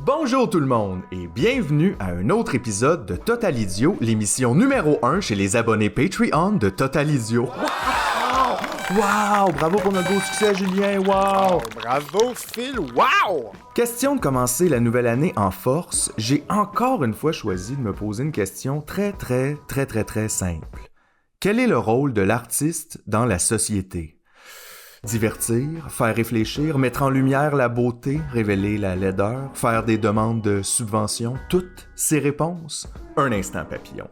Bonjour tout le monde et bienvenue à un autre épisode de Total Idiot, l'émission numéro 1 chez les abonnés Patreon de Total Idiot. Wow! Bravo pour notre beau succès, Julien! Wow! Bravo, Phil! Wow! Question de commencer la nouvelle année en force, j'ai encore une fois choisi de me poser une question très simple. Quel est le rôle de l'artiste dans la société? Divertir, faire réfléchir, mettre en lumière la beauté, révéler la laideur, faire des demandes de subventions, toutes ces réponses? Un instant papillon.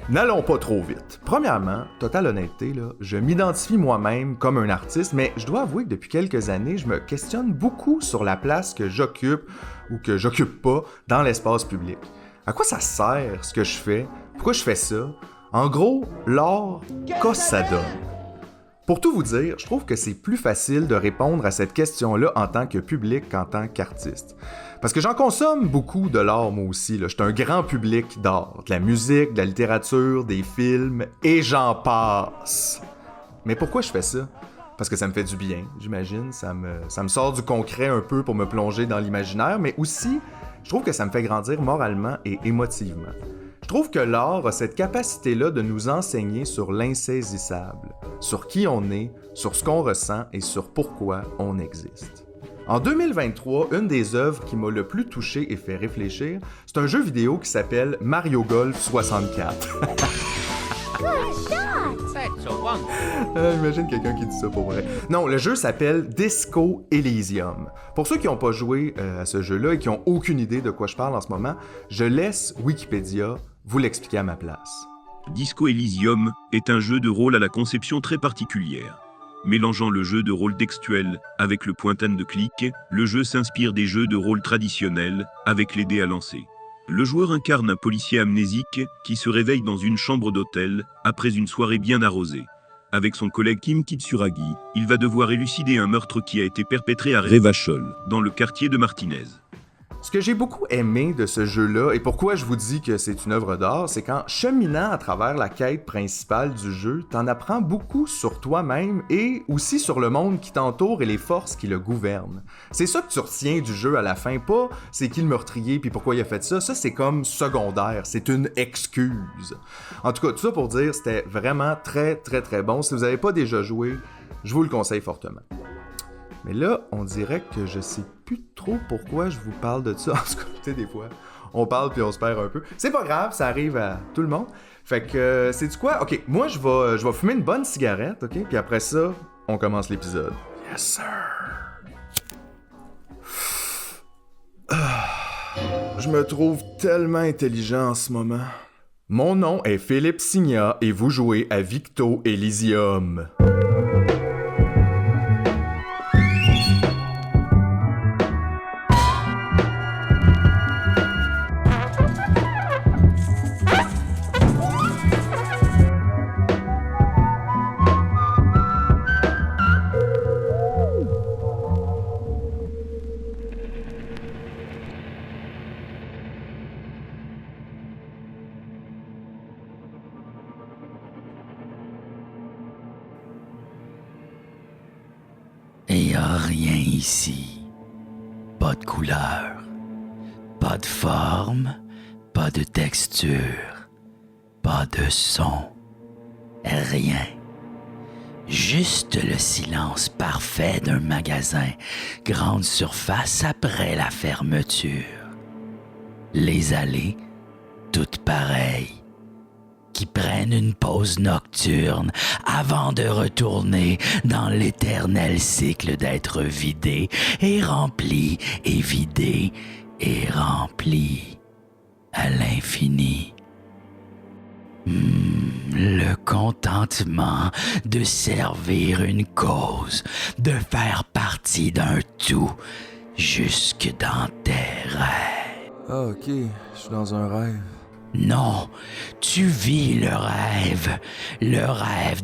N'allons pas trop vite. Premièrement, totale honnêteté, je m'identifie moi-même comme un artiste, mais je dois avouer que depuis quelques années, je me questionne beaucoup sur la place que j'occupe ou que j'occupe pas dans l'espace public. À quoi ça sert ce que je fais? Pourquoi je fais ça? En gros, l'art, qu'est-ce que ça donne? Pour tout vous dire, je trouve que c'est plus facile de répondre à cette question-là en tant que public qu'en tant qu'artiste. Parce que j'en consomme beaucoup de l'art, moi aussi. Je suis un grand public d'art. De la musique, de la littérature, des films, et j'en passe. Mais pourquoi je fais ça? Parce que ça me fait du bien, j'imagine. Ça me sort du concret un peu pour me plonger dans l'imaginaire, mais aussi, je trouve que ça me fait grandir moralement et émotivement. Je trouve que l'art a cette capacité-là de nous enseigner sur l'insaisissable, sur qui on est, sur ce qu'on ressent et sur pourquoi on existe. En 2023, une des œuvres qui m'a le plus touché et fait réfléchir, c'est un jeu vidéo qui s'appelle Mario Golf 64. Imagine quelqu'un qui dit ça pour vrai. Non, le jeu s'appelle Disco Elysium. Pour ceux qui n'ont pas joué à ce jeu-là et qui n'ont aucune idée de quoi je parle en ce moment, je laisse Wikipédia vous l'expliquer à ma place. Disco Elysium est un jeu de rôle à la conception très particulière. Mélangeant le jeu de rôle textuel avec le point and click, le jeu s'inspire des jeux de rôle traditionnels avec les dés à lancer. Le joueur incarne un policier amnésique qui se réveille dans une chambre d'hôtel après une soirée bien arrosée. Avec son collègue Kim Kitsuragi, il va devoir élucider un meurtre qui a été perpétré à Revachol, dans le quartier de Martinez. Ce que j'ai beaucoup aimé de ce jeu-là, et pourquoi je vous dis que c'est une œuvre d'art, c'est qu'en cheminant à travers la quête principale du jeu, t'en apprends beaucoup sur toi-même et aussi sur le monde qui t'entoure et les forces qui le gouvernent. C'est ça que tu retiens du jeu à la fin, pas c'est qui le meurtrier puis pourquoi il a fait ça, c'est comme secondaire, c'est une excuse. En tout cas, tout ça pour dire, c'était vraiment très bon. Si vous n'avez pas déjà joué, je vous le conseille fortement. Mais là, on dirait que je sais plus trop pourquoi je vous parle de ça. En tout cas, tu sais, des fois, on parle puis on se perd un peu. C'est pas grave, ça arrive à tout le monde. Fait que, sais-tu quoi? Ok, moi, je vais fumer une bonne cigarette, ok? Puis après ça, on commence l'épisode. Yes, sir! Je me trouve tellement intelligent en ce moment. Mon nom est Philippe Signa et vous jouez à Victo Elysium. Et y a rien ici. Pas de couleur, pas de forme, pas de texture, pas de son, rien. Juste le silence parfait d'un magasin, grande surface après la fermeture. Les allées, toutes pareilles, qui prennent une pause nocturne avant de retourner dans l'éternel cycle d'être vidé et rempli et vidé et rempli à l'infini. Le contentement de servir une cause, de faire partie d'un tout jusque dans tes rêves. Ah, ok, je suis dans un rêve. Non, tu vis le rêve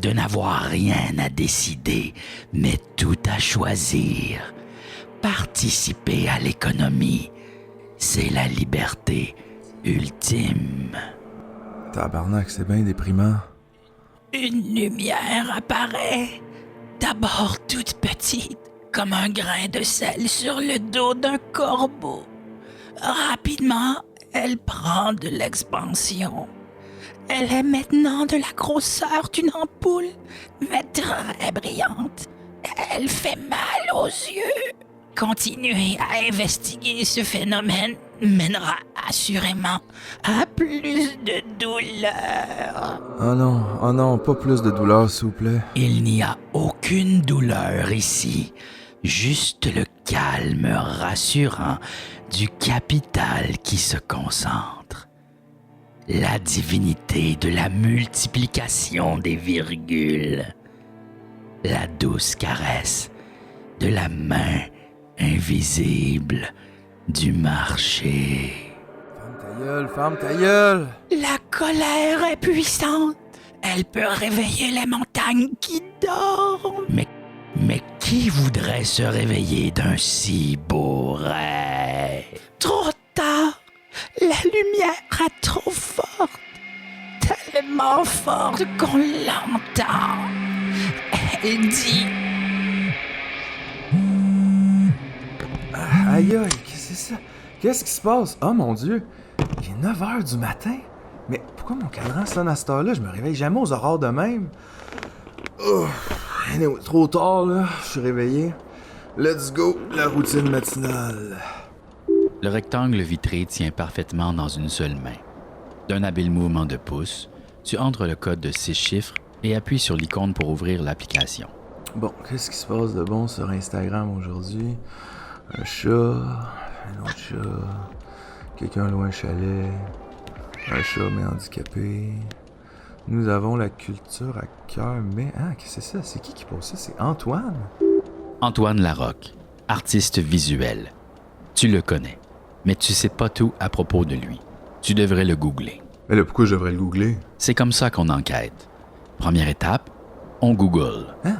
de n'avoir rien à décider, mais tout à choisir. Participer à l'économie, c'est la liberté ultime. Tabarnak, c'est bien déprimant. Une lumière apparaît, d'abord toute petite, comme un grain de sel sur le dos d'un corbeau. Rapidement, elle prend de l'expansion. Elle est maintenant de la grosseur d'une ampoule, mais très brillante. Elle fait mal aux yeux. Continuer à investiguer ce phénomène mènera assurément à plus de douleur. Oh non, pas plus de douleur, s'il vous plaît. Il n'y a aucune douleur ici, juste le calme rassurant du capital qui se concentre. La divinité de la multiplication des virgules. La douce caresse de la main invisible du marché. Ferme ta gueule! La colère est puissante. Elle peut réveiller les montagnes qui dorment. Mais qui voudrait se réveiller d'un si beau rêve? Trop tard. La lumière est trop forte. Tellement forte qu'on l'entend. Elle dit... Aïe, qu'est-ce que c'est ça? Qu'est-ce qui se passe? Oh mon Dieu! Il est 9h du matin? Mais pourquoi mon cadran sonne à cette heure-là? Je me réveille jamais aux aurores de même. Oh, trop tard, là. Je suis réveillé. Let's go, la routine matinale. Le rectangle vitré tient parfaitement dans une seule main. D'un habile mouvement de pouce, tu entres le code de 6 chiffres et appuies sur l'icône pour ouvrir l'application. Bon, qu'est-ce qui se passe de bon sur Instagram aujourd'hui? Un chat, un autre chat, quelqu'un loin un chalet, un chat mais handicapé. Nous avons la culture à cœur, mais... Ah, qu'est-ce que c'est ça? C'est qui pose ça? C'est Antoine? Antoine Larocque, artiste visuel. Tu le connais, mais tu sais pas tout à propos de lui. Tu devrais le googler. Mais là, pourquoi je devrais le googler? C'est comme ça qu'on enquête. Première étape, on google. Hein?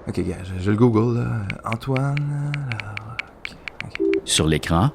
Ok, gars, je le google, là. Antoine... Sur l'écran,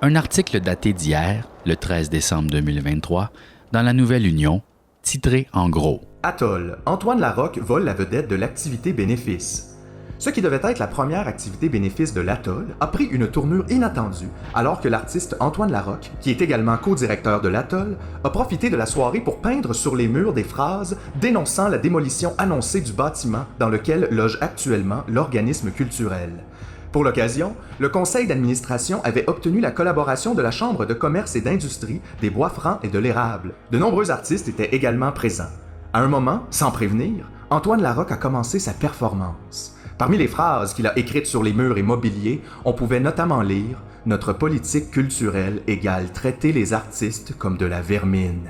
un article daté d'hier, le 13 décembre 2023, dans la Nouvelle Union, titré en gros « Atoll, Antoine Larocque vole la vedette de l'activité bénéfice ». Ce qui devait être la première activité bénéfice de l'Atoll a pris une tournure inattendue alors que l'artiste Antoine Larocque, qui est également co-directeur de l'Atoll, a profité de la soirée pour peindre sur les murs des phrases dénonçant la démolition annoncée du bâtiment dans lequel loge actuellement l'organisme culturel. Pour l'occasion, le conseil d'administration avait obtenu la collaboration de la Chambre de commerce et d'industrie des Bois-Francs et de l'Érable. De nombreux artistes étaient également présents. À un moment, sans prévenir, Antoine Larocque a commencé sa performance. Parmi les phrases qu'il a écrites sur les murs et mobiliers, on pouvait notamment lire « Notre politique culturelle égale traiter les artistes comme de la vermine ».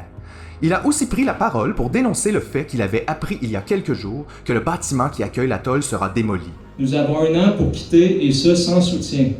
Il a aussi pris la parole pour dénoncer le fait qu'il avait appris il y a quelques jours que le bâtiment qui accueille l'atoll sera démoli. Nous avons 1 an pour quitter et ce sans soutien.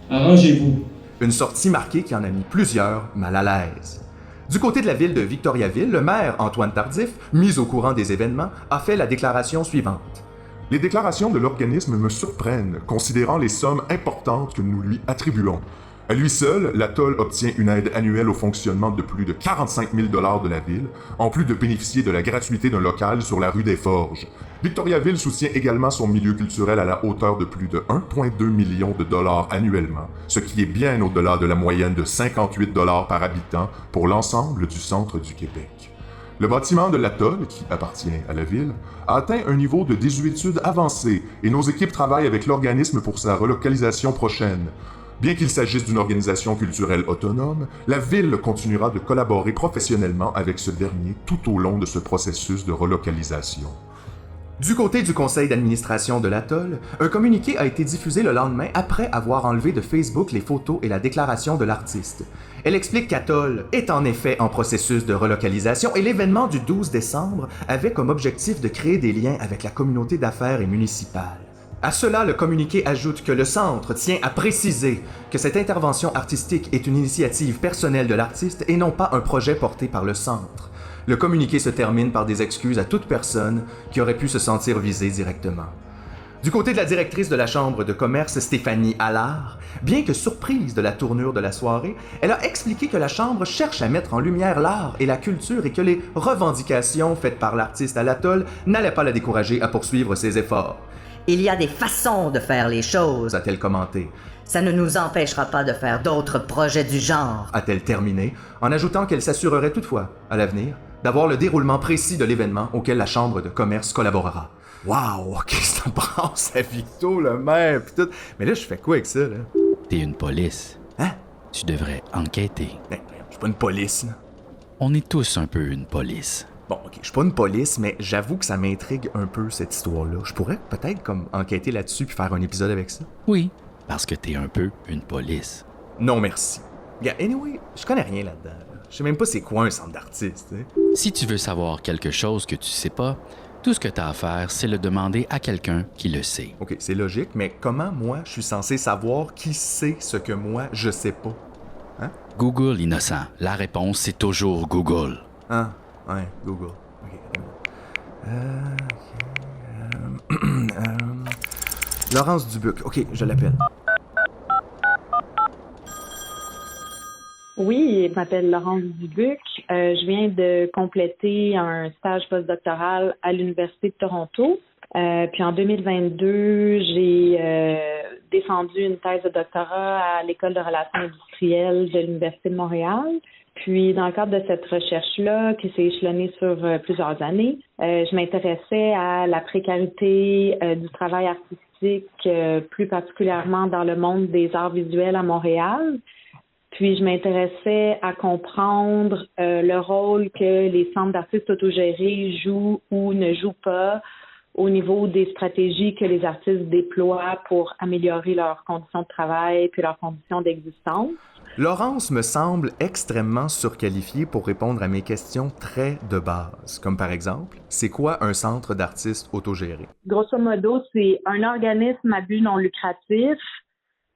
Arrangez-vous. Une sortie marquée qui en a mis plusieurs mal à l'aise. Du côté de la ville de Victoriaville, le maire Antoine Tardif, mis au courant des événements, a fait la déclaration suivante. Les déclarations de l'organisme me surprennent, considérant les sommes importantes que nous lui attribuons. À lui seul, l'atoll obtient une aide annuelle au fonctionnement de plus de 45 000 $ de la ville, en plus de bénéficier de la gratuité d'un local sur la rue des Forges. Victoriaville soutient également son milieu culturel à la hauteur de plus de 1,2 million de dollars annuellement, ce qui est bien au-delà de la moyenne de 58 $ par habitant pour l'ensemble du centre du Québec. Le bâtiment de l'atoll, qui appartient à la ville, a atteint un niveau de désuétude avancé et nos équipes travaillent avec l'organisme pour sa relocalisation prochaine. Bien qu'il s'agisse d'une organisation culturelle autonome, la ville continuera de collaborer professionnellement avec ce dernier tout au long de ce processus de relocalisation. Du côté du conseil d'administration de l'Atoll, un communiqué a été diffusé le lendemain après avoir enlevé de Facebook les photos et la déclaration de l'artiste. Elle explique qu'Atoll est en effet en processus de relocalisation et l'événement du 12 décembre avait comme objectif de créer des liens avec la communauté d'affaires et municipale. À cela, le communiqué ajoute que le Centre tient à préciser que cette intervention artistique est une initiative personnelle de l'artiste et non pas un projet porté par le Centre. Le communiqué se termine par des excuses à toute personne qui aurait pu se sentir visée directement. Du côté de la directrice de la Chambre de commerce, Stéphanie Allard, bien que surprise de la tournure de la soirée, elle a expliqué que la Chambre cherche à mettre en lumière l'art et la culture et que les revendications faites par l'artiste à l'Atoll n'allaient pas la décourager à poursuivre ses efforts. Il y a des façons de faire les choses. a-t-elle commenté. Ça ne nous empêchera pas de faire d'autres projets du genre. A-t-elle terminé, en ajoutant qu'elle s'assurerait toutefois, à l'avenir, d'avoir le déroulement précis de l'événement auquel la Chambre de commerce collaborera. Wow, ok, ça brasse à Victo, le maire, pis tout. Mais là, je fais quoi avec ça, là? T'es une police. Hein? Tu devrais enquêter. Ben, je suis pas une police, là. On est tous un peu une police. Bon, ok, je suis pas une police, mais j'avoue que ça m'intrigue un peu, cette histoire-là. Je pourrais peut-être comme enquêter là-dessus puis faire un épisode avec ça. Oui, parce que t'es un peu une police. Non, merci. Regarde, anyway, je connais rien là-dedans. Là. Je sais même pas c'est quoi un centre d'artiste, tu sais. Si tu veux savoir quelque chose que tu sais pas, tout ce que t'as à faire, c'est le demander à quelqu'un qui le sait. Ok, c'est logique, mais comment moi, je suis censé savoir qui sait ce que moi, je sais pas? Hein? Google, innocent. La réponse, c'est toujours Google. Ah, ouais, Google. Ok, Laurence Dubuc. Ok, je l'appelle. Oui, je m'appelle Laurence Dubuc. Je viens de compléter un stage postdoctoral à l'Université de Toronto. Puis en 2022, j'ai défendu une thèse de doctorat à l'École de relations industrielles de l'Université de Montréal. Puis dans le cadre de cette recherche-là, qui s'est échelonnée sur plusieurs années, je m'intéressais à la précarité du travail artistique, plus particulièrement dans le monde des arts visuels à Montréal. Puis je m'intéressais à comprendre le rôle que les centres d'artistes autogérés jouent ou ne jouent pas au niveau des stratégies que les artistes déploient pour améliorer leurs conditions de travail puis leurs conditions d'existence. Laurence me semble extrêmement surqualifiée pour répondre à mes questions très de base, comme par exemple, c'est quoi un centre d'artistes autogéré? Grosso modo, c'est un organisme à but non lucratif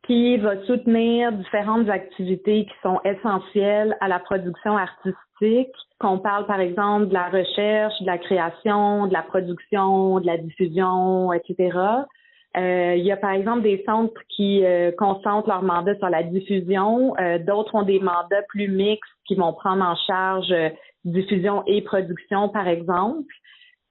qui va soutenir différentes activités qui sont essentielles à la production artistique. Qu'on parle, par exemple, de la recherche, de la création, de la production, de la diffusion, etc. Il y a, par exemple, des centres qui concentrent leur mandat sur la diffusion. D'autres ont des mandats plus mixtes qui vont prendre en charge diffusion et production, par exemple.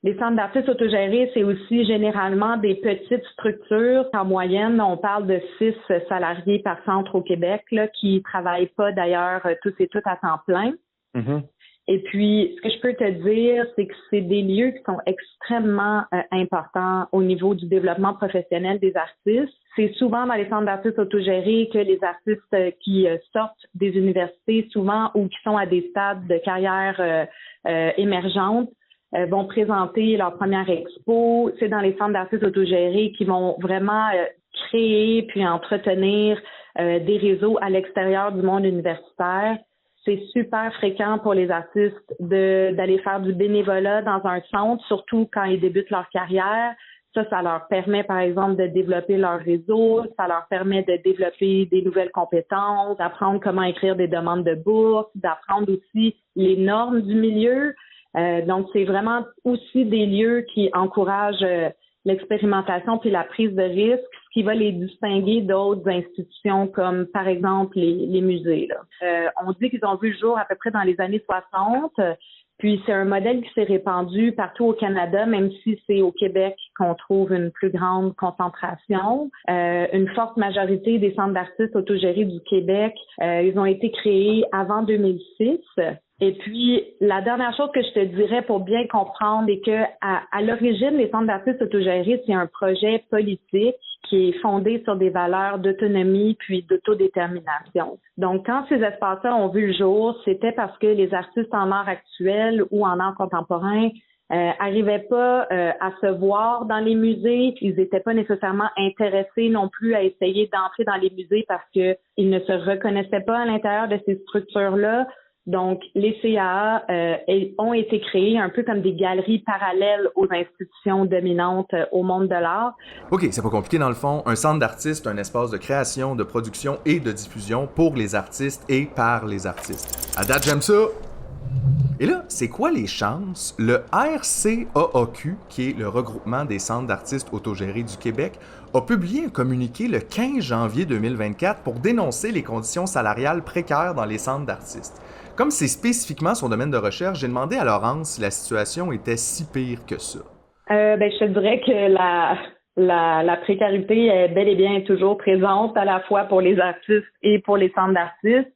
Les centres d'artistes autogérés, c'est aussi généralement des petites structures. En moyenne, on parle de 6 salariés par centre au Québec, là, qui travaillent pas d'ailleurs tous et toutes à temps plein. Mm-hmm. Et puis, ce que je peux te dire, c'est que c'est des lieux qui sont extrêmement importants au niveau du développement professionnel des artistes. C'est souvent dans les centres d'artistes autogérés que les artistes qui sortent des universités, souvent ou qui sont à des stades de carrière émergente, vont présenter leur première expo. C'est dans les centres d'artistes autogérés qui vont vraiment créer puis entretenir des réseaux à l'extérieur du monde universitaire. C'est super fréquent pour les artistes d'aller faire du bénévolat dans un centre, surtout quand ils débutent leur carrière. Ça leur permet, par exemple, de développer leur réseau, ça leur permet de développer des nouvelles compétences, d'apprendre comment écrire des demandes de bourse, d'apprendre aussi les normes du milieu. Donc, c'est vraiment aussi des lieux qui encouragent l'expérimentation puis la prise de risque, ce qui va les distinguer d'autres institutions comme, par exemple, les musées. Là. On dit qu'ils ont vu le jour à peu près dans les années 60, puis c'est un modèle qui s'est répandu partout au Canada, même si c'est au Québec qu'on trouve une plus grande concentration. Une forte majorité des centres d'artistes autogérés du Québec, ils ont été créés avant 2006. Et puis, la dernière chose que je te dirais pour bien comprendre est que à l'origine, les centres d'artistes autogérés, c'est un projet politique qui est fondé sur des valeurs d'autonomie puis d'autodétermination. Donc, quand ces espaces-là ont vu le jour, c'était parce que les artistes en art actuel ou en art contemporain arrivaient pas à se voir dans les musées. Ils n'étaient pas nécessairement intéressés non plus à essayer d'entrer dans les musées parce que ils ne se reconnaissaient pas à l'intérieur de ces structures-là. Donc, les CAA ont été créés un peu comme des galeries parallèles aux institutions dominantes au monde de l'art. OK, c'est pas compliqué dans le fond. Un centre d'artistes, un espace de création, de production et de diffusion pour les artistes et par les artistes. À date, j'aime ça! Et là, c'est quoi les chances? Le RCAAQ, qui est le regroupement des centres d'artistes autogérés du Québec, a publié un communiqué le 15 janvier 2024 pour dénoncer les conditions salariales précaires dans les centres d'artistes. Comme c'est spécifiquement son domaine de recherche, j'ai demandé à Laurence si la situation était si pire que ça. Je te dirais que la précarité est bel et bien toujours présente à la fois pour les artistes et pour les centres d'artistes.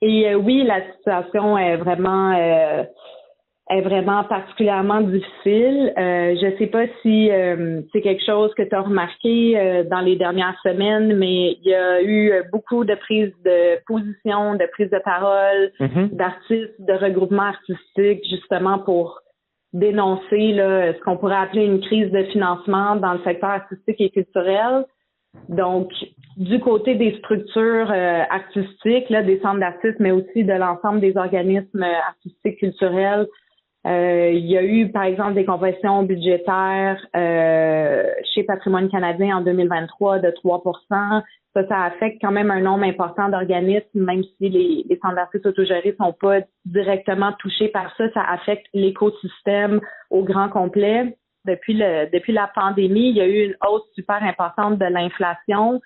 Et oui, la situation est vraiment particulièrement difficile. Je sais pas si c'est quelque chose que tu as remarqué dans les dernières semaines, mais il y a eu beaucoup de prises de position, de prises de parole, d'artistes, de regroupements artistiques, justement pour dénoncer là, ce qu'on pourrait appeler une crise de financement dans le secteur artistique et culturel. Donc, du côté des structures artistiques, là, des centres d'artistes, mais aussi de l'ensemble des organismes artistiques culturels, il y a eu, par exemple, des compressions budgétaires chez Patrimoine canadien en 2023 de 3%. Ça affecte quand même un nombre important d'organismes, même si les centres d'artistes autogérés sont pas directement touchés par ça. Ça affecte l'écosystème au grand complet. Depuis la pandémie, il y a eu une hausse super importante de l'inflation.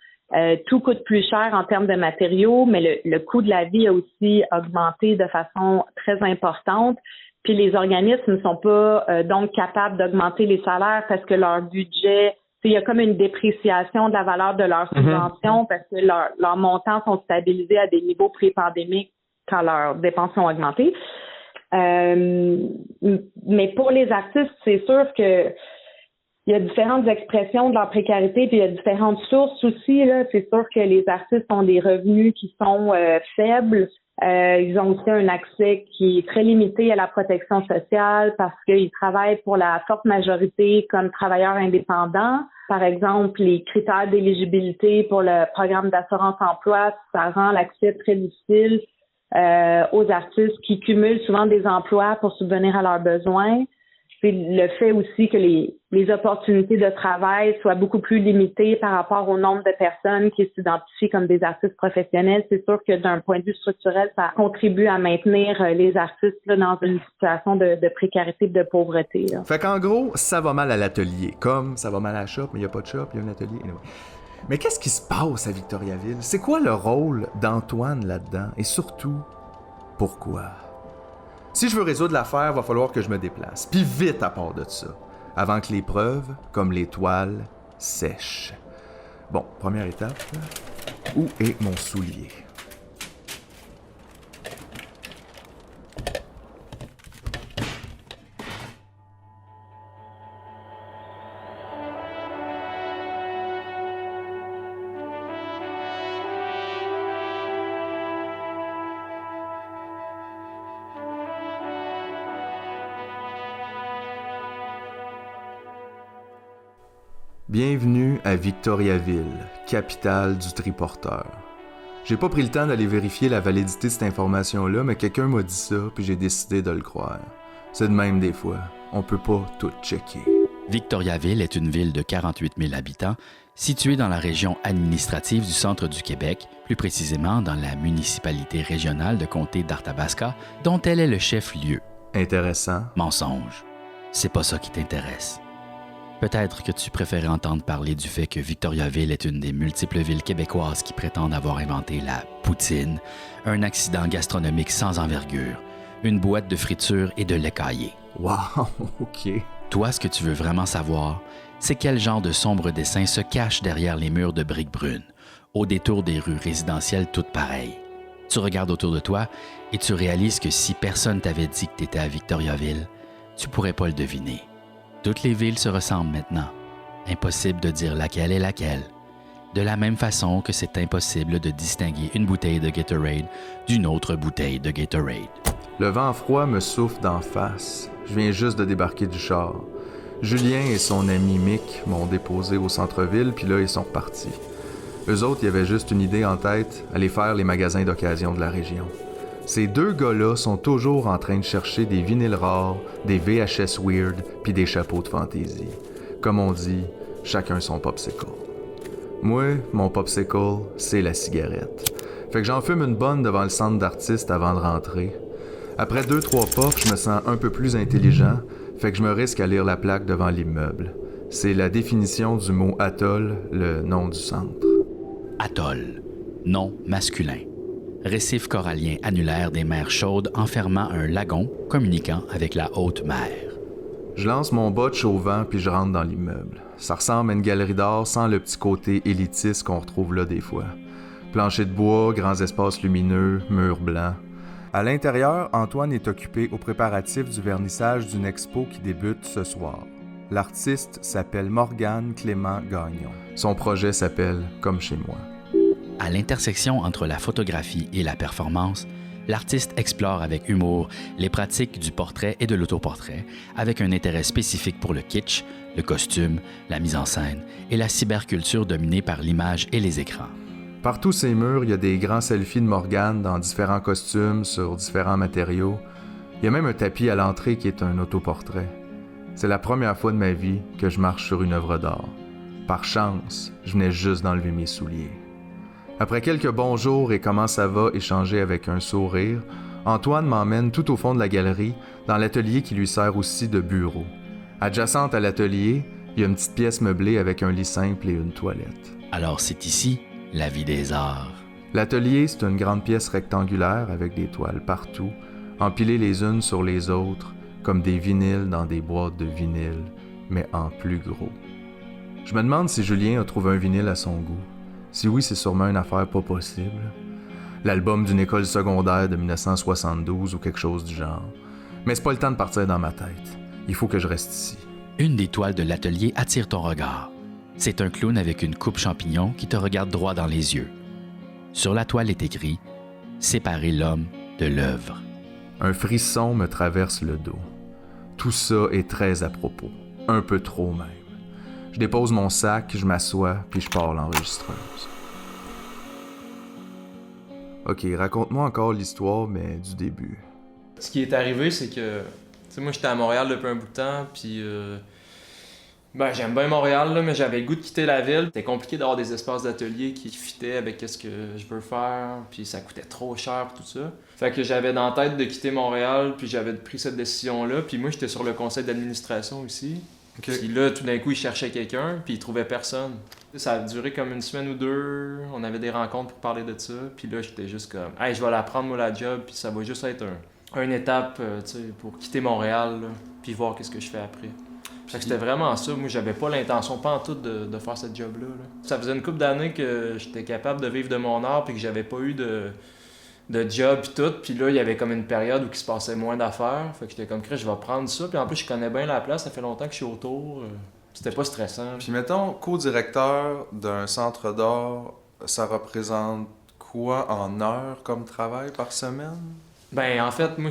Tout coûte plus cher en termes de matériaux, mais le coût de la vie a aussi augmenté de façon très importante. Puis les organismes ne sont pas donc capables d'augmenter les salaires parce que leur budget, il y a comme une dépréciation de la valeur de leurs subventions parce que leurs montants sont stabilisés à des niveaux pré-pandémiques quand leurs dépenses ont augmenté. Mais pour les artistes, c'est sûr que il y a différentes expressions de leur précarité, puis il y a différentes sources aussi. Là. C'est sûr que les artistes ont des revenus qui sont faibles. Ils ont aussi un accès qui est très limité à la protection sociale parce qu'ils travaillent pour la forte majorité comme travailleurs indépendants. Par exemple, les critères d'éligibilité pour le programme d'assurance-emploi, ça rend l'accès très difficile aux artistes qui cumulent souvent des emplois pour subvenir à leurs besoins. Puis le fait aussi que les opportunités de travail soient beaucoup plus limitées par rapport au nombre de personnes qui s'identifient comme des artistes professionnels, c'est sûr que d'un point de vue structurel, ça contribue à maintenir les artistes là, dans une situation de précarité et de pauvreté. Là. Fait qu'en gros, ça va mal à l'atelier, comme ça va mal à la shop, mais il n'y a pas de shop, il y a un atelier. Anyway. Mais qu'est-ce qui se passe à Victoriaville? C'est quoi le rôle d'Antoine là-dedans? Et surtout, pourquoi? Si je veux résoudre l'affaire, va falloir que je me déplace. Puis vite à part de ça. Avant que les preuves, comme les toiles, sèchent. Bon, première étape. Où est mon soulier? Bienvenue à Victoriaville, capitale du triporteur. J'ai pas pris le temps d'aller vérifier la validité de cette information-là, mais quelqu'un m'a dit ça, puis j'ai décidé de le croire. C'est de même des fois, on peut pas tout checker. Victoriaville est une ville de 48 000 habitants, située dans la région administrative du centre du Québec, plus précisément dans la municipalité régionale de comté d'Arthabasca, dont elle est le chef-lieu. Intéressant. Mensonge. C'est pas ça qui t'intéresse. Peut-être que tu préférais entendre parler du fait que Victoriaville est une des multiples villes québécoises qui prétendent avoir inventé la poutine, un accident gastronomique sans envergure, une boîte de friture et de lait caillé. Wow, OK. Toi, ce que tu veux vraiment savoir, c'est quel genre de sombre dessin se cache derrière les murs de briques brunes, au détour des rues résidentielles toutes pareilles. Tu regardes autour de toi et tu réalises que si personne t'avait dit que tu étais à Victoriaville, tu pourrais pas le deviner. Toutes les villes se ressemblent maintenant. Impossible de dire laquelle est laquelle. De la même façon que c'est impossible de distinguer une bouteille de Gatorade d'une autre bouteille de Gatorade. Le vent froid me souffle d'en face. Je viens juste de débarquer du char. Julien et son ami Mick m'ont déposé au centre-ville, puis là, ils sont repartis. Eux autres, ils avaient juste une idée en tête, aller faire les magasins d'occasion de la région. Ces deux gars-là sont toujours en train de chercher des vinyles rares, des VHS weird, puis des chapeaux de fantaisie. Comme on dit, chacun son popsicle. Moi, mon popsicle, c'est la cigarette. Fait que j'en fume une bonne devant le centre d'artistes avant de rentrer. Après 2-3 puffs, je me sens un peu plus intelligent, fait que je me risque à lire la plaque devant l'immeuble. C'est la définition du mot atoll, le nom du centre. Atoll, nom masculin. Récif corallien annulaire des mers chaudes enfermant un lagon communiquant avec la haute mer. Je lance mon botch au vent puis je rentre dans l'immeuble. Ça ressemble à une galerie d'art sans le petit côté élitiste qu'on retrouve là des fois. Plancher de bois, grands espaces lumineux, murs blancs. À l'intérieur, Antoine est occupé aux préparatifs du vernissage d'une expo qui débute ce soir. L'artiste s'appelle Morgane Clément Gagnon. Son projet s'appelle « Comme chez moi ». À l'intersection entre la photographie et la performance, l'artiste explore avec humour les pratiques du portrait et de l'autoportrait, avec un intérêt spécifique pour le kitsch, le costume, la mise en scène et la cyberculture dominée par l'image et les écrans. Par tous ces murs, il y a des grands selfies de Morgane dans différents costumes, sur différents matériaux. Il y a même un tapis à l'entrée qui est un autoportrait. C'est la première fois de ma vie que je marche sur une œuvre d'art. Par chance, je venais juste d'enlever mes souliers. Après quelques bonjours et comment ça va échanger avec un sourire, Antoine m'emmène tout au fond de la galerie, dans l'atelier qui lui sert aussi de bureau. Adjacente à l'atelier, il y a une petite pièce meublée avec un lit simple et une toilette. Alors c'est ici la vie des arts. L'atelier, c'est une grande pièce rectangulaire avec des toiles partout, empilées les unes sur les autres, comme des vinyles dans des boîtes de vinyle, mais en plus gros. Je me demande si Julien a trouvé un vinyle à son goût. Si oui, c'est sûrement une affaire pas possible. L'album d'une école secondaire de 1972 ou quelque chose du genre. Mais c'est pas le temps de partir dans ma tête. Il faut que je reste ici. Une des toiles de l'atelier attire ton regard. C'est un clown avec une coupe champignon qui te regarde droit dans les yeux. Sur la toile est écrit « Séparer l'homme de l'œuvre ». Un frisson me traverse le dos. Tout ça est très à propos. Un peu trop même. Je dépose mon sac, je m'assois, puis je pars l'enregistreuse. Ok, raconte-moi encore l'histoire, mais du début. Ce qui est arrivé, c'est que... Tu sais, moi, j'étais à Montréal depuis un bout de temps, puis... j'aime bien Montréal, là, mais j'avais le goût de quitter la ville. C'était compliqué d'avoir des espaces d'atelier qui fitaient avec ce que je veux faire, puis ça coûtait trop cher, tout ça. Fait que j'avais dans la tête de quitter Montréal, puis j'avais pris cette décision-là. Puis moi, j'étais sur le conseil d'administration aussi. Okay. Puis là, tout d'un coup, ils cherchaient quelqu'un, puis ils trouvaient personne. Ça a duré comme une semaine ou deux. On avait des rencontres pour parler de ça. Puis là, j'étais juste comme, hey, je vais la prendre, moi, la job, puis ça va juste être une étape pour quitter Montréal, là, puis voir qu'est-ce que je fais après. Fait que c'était vraiment ça. Moi, j'avais pas l'intention, pas en tout, de faire cette job-là. Là. Ça faisait une couple d'années que j'étais capable de vivre de mon art, puis que j'avais pas eu de job pis tout. Puis là, il y avait comme une période où il se passait moins d'affaires. Fait que j'étais comme, je vais prendre ça. Puis en plus, je connais bien la place. Ça fait longtemps que je suis autour. C'était pas stressant. Puis mettons, co-directeur d'un centre d'art, ça représente quoi en heures comme travail par semaine? Ben, en fait, moi,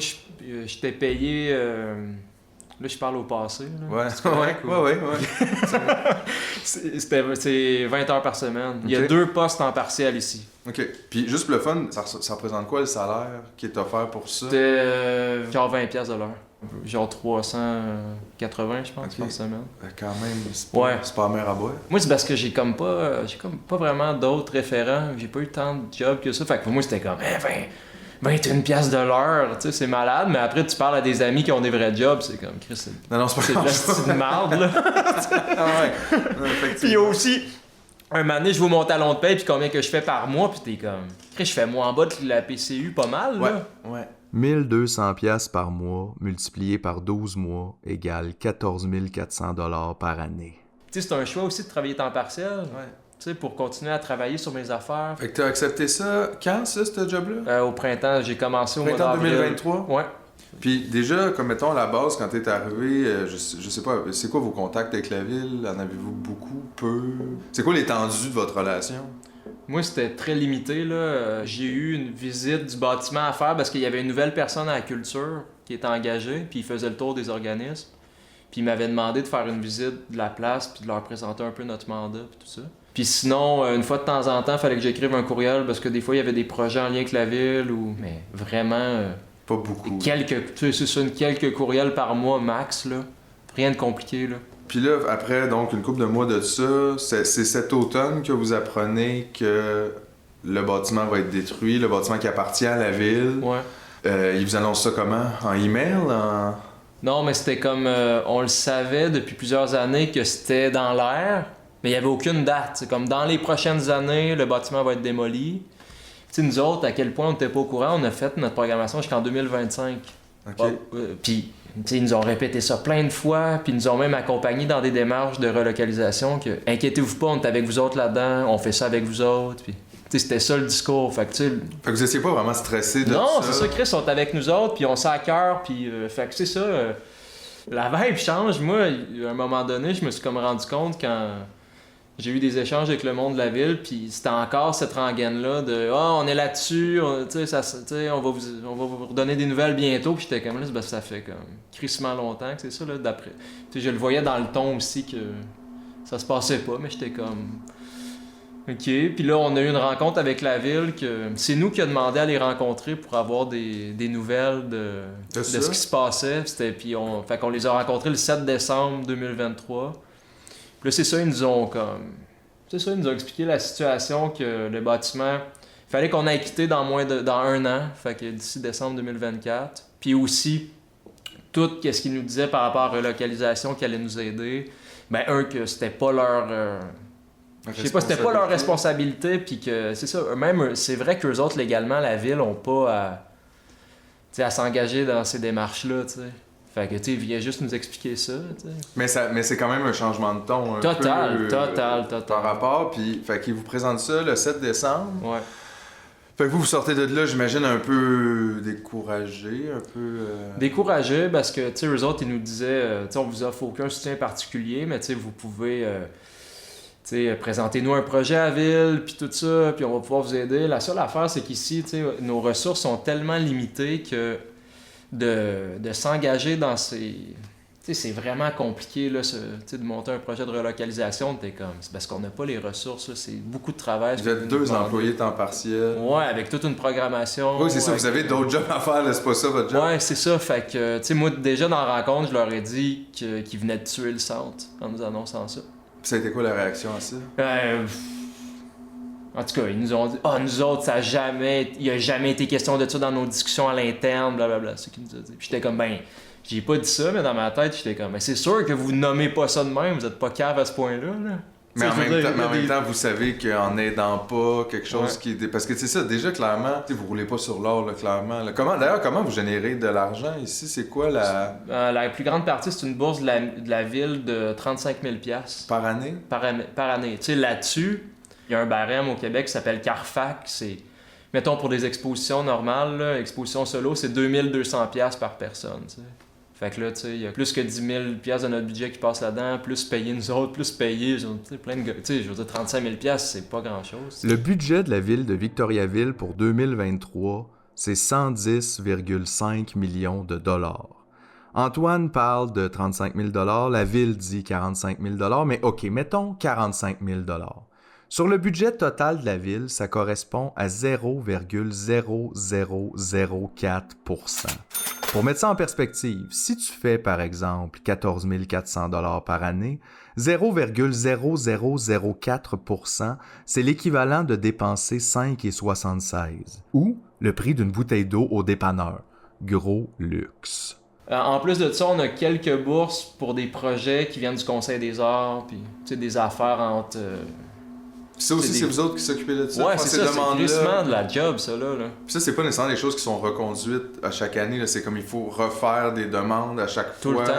j'étais payé... Là, je parle au passé. Là. Ouais. C'est 20 heures par semaine. Il y a 2 postes en partiel ici. OK. Puis juste pour le fun, ça représente quoi le salaire qui est offert pour ça? C'était genre 20$ de l'heure. Genre 380, je pense, par semaine. Quand même, c'est pas la mer à boire. Moi, c'est parce que j'ai comme pas vraiment d'autres référents. J'ai pas eu tant de jobs que ça. Fait que pour moi, c'était comme 21$ de l'heure, tu sais, c'est malade, mais après tu parles à des amis qui ont des vrais jobs, c'est comme, Chris, c'est de la petite merde, là. Puis aussi, un moment donné, je vois mon talon de paie, puis combien que je fais par mois, puis t'es comme, Chris, je fais moins en bas de la PCU, pas mal, là. Ouais. 1200$ par mois, multiplié par 12 mois, égale 14 400$ par année. Tu sais, c'est un choix aussi de travailler temps partiel. Ouais. Tu sais, pour continuer à travailler sur mes affaires. Fait que t'as accepté ça quand, ça, ce job-là? Au printemps, j'ai commencé au mois d'avril. Printemps 2023? Ouais. Puis déjà, comme mettons, à la base, quand t'es arrivé, je sais pas, c'est quoi vos contacts avec la ville? En avez-vous beaucoup, peu? C'est quoi l'étendue de votre relation? Moi, c'était très limité, là. J'ai eu une visite du bâtiment à faire parce qu'il y avait une nouvelle personne à la culture qui était engagée, puis il faisait le tour des organismes. Puis il m'avait demandé de faire une visite de la place, puis de leur présenter un peu notre mandat, puis tout ça. Puis sinon, une fois de temps en temps, il fallait que j'écrive un courriel parce que des fois, il y avait des projets en lien avec la ville ou... Mais vraiment... pas beaucoup. Quelques courriels par mois max, là. Rien de compliqué, là. Puis là, après, donc, une couple de mois de ça, c'est cet automne que vous apprenez que le bâtiment va être détruit, le bâtiment qui appartient à la ville. Ouais. Ils vous annoncent ça comment? En email? Non, mais c'était comme... on le savait depuis plusieurs années que c'était dans l'air. Mais il n'y avait aucune date. C'est comme dans les prochaines années, le bâtiment va être démoli. Tu sais, nous autres, à quel point on n'était pas au courant, on a fait notre programmation jusqu'en 2025. OK. Puis ils nous ont répété ça plein de fois, puis ils nous ont même accompagnés dans des démarches de relocalisation que inquiétez-vous pas, on est avec vous autres là-dedans, on fait ça avec vous autres, puis c'était ça le discours. Fait que vous étiez pas vraiment stressé de ça? Non, c'est ça, Chris, on est avec nous autres, puis on s'en à cœur, puis fait que c'est ça. La vibe change. Moi, à un moment donné, je me suis comme rendu compte quand j'ai eu des échanges avec le monde de la ville, puis c'était encore cette rengaine-là de « Ah, on est là-dessus, on va vous redonner des nouvelles bientôt. » Puis j'étais comme là, ben, ça fait comme crissement longtemps que c'est ça, là, d'après. T'sais, je le voyais dans le ton aussi que ça se passait pas, mais j'étais comme... OK. Puis là, on a eu une rencontre avec la ville que c'est nous qui a demandé à les rencontrer pour avoir des nouvelles de ce qui se passait. Puis fait qu'on les a rencontrés le 7 décembre 2023. Puis là, c'est ça, ils nous ont expliqué la situation que le bâtiment, il fallait qu'on aille quitter dans 1 an, fait que d'ici décembre 2024. Puis aussi, tout ce qu'ils nous disaient par rapport à la relocalisation qui allait nous aider, ben que c'était pas leur... je sais pas, c'était pas leur responsabilité, puis que c'est ça. Même, c'est vrai qu'eux autres, légalement, la ville, ont pas à s'engager dans ces démarches-là, tu sais. Fait que, tu sais, il vient juste nous expliquer ça, tu sais. Mais c'est quand même un changement de ton. Total. Par rapport, puis, fait qu'ils vous présentent ça le 7 décembre. Ouais. Fait que vous sortez de là, j'imagine, un peu découragé, un peu... Découragé, parce que, tu sais, eux autres, ils nous disaient, tu sais, on vous offre aucun soutien particulier, mais, tu sais, vous pouvez... présentez-nous un projet à la ville, puis tout ça, puis on va pouvoir vous aider. La seule affaire, c'est qu'ici, nos ressources sont tellement limitées que de s'engager dans ces... c'est vraiment compliqué là, de monter un projet de relocalisation. C'est parce qu'on n'a pas les ressources, là, c'est beaucoup de travail. Vous êtes 2 employés temps partiel. Ouais, avec toute une programmation. Oui, c'est ça, vous avez d'autres jobs à faire, là, c'est pas ça votre job? Ouais, c'est ça. Fait que, moi, déjà dans la rencontre, je leur ai dit qu'ils venaient de tuer le centre en nous annonçant ça. Puis ça a été quoi la réaction à ça? En tout cas, ils nous ont dit « Ah, nous autres, il n'y a jamais été question de ça dans nos discussions à l'interne, blablabla. » C'est ce qu'ils nous ont dit. Puis j'étais comme, ben, j'ai pas dit ça, mais dans ma tête, j'étais comme, ben, c'est sûr que vous nommez pas ça de même, vous êtes pas cave à ce point-là. Là. Mais en même temps, vous savez qu'en n'aidant pas quelque chose qui... Parce que c'est ça, déjà, clairement, vous roulez pas sur l'or, là, clairement. Là. Comment vous générez de l'argent ici? C'est quoi la... la plus grande partie, c'est une bourse de la ville de 35 000 $. Par année? Par année. Tu sais, là-dessus, il y a un barème au Québec qui s'appelle CARFAC. C'est, mettons, pour des expositions normales, là, exposition solo, c'est 2200 $ par personne, tu sais. Fait que là, tu sais, il y a plus que 10 000 $ de notre budget qui passe là-dedans, plus payer nous autres, plus payer, plein de gars. Tu sais, je veux dire, 35 000 $, c'est pas grand-chose. Le budget de la ville de Victoriaville pour 2023, c'est 110,5 millions de dollars. Antoine parle de 35 000 $, la ville dit 45 000 $, mais OK, mettons 45 000 $. Sur le budget total de la ville, ça correspond à 0,0004%. Pour mettre ça en perspective, si tu fais par exemple 14 400 $ par année, 0,0004%, c'est l'équivalent de dépenser 5,76 ou le prix d'une bouteille d'eau au dépanneur. Gros luxe. En plus de ça, on a quelques bourses pour des projets qui viennent du Conseil des arts, puis des affaires entre... ça aussi, c'est vous autres qui s'occupez de ça? Ouais, c'est ça, c'est glissement de la job, ça, là. Puis ça, c'est pas nécessairement des choses qui sont reconduites à chaque année, là. C'est comme il faut refaire des demandes à chaque fois. Tout le temps.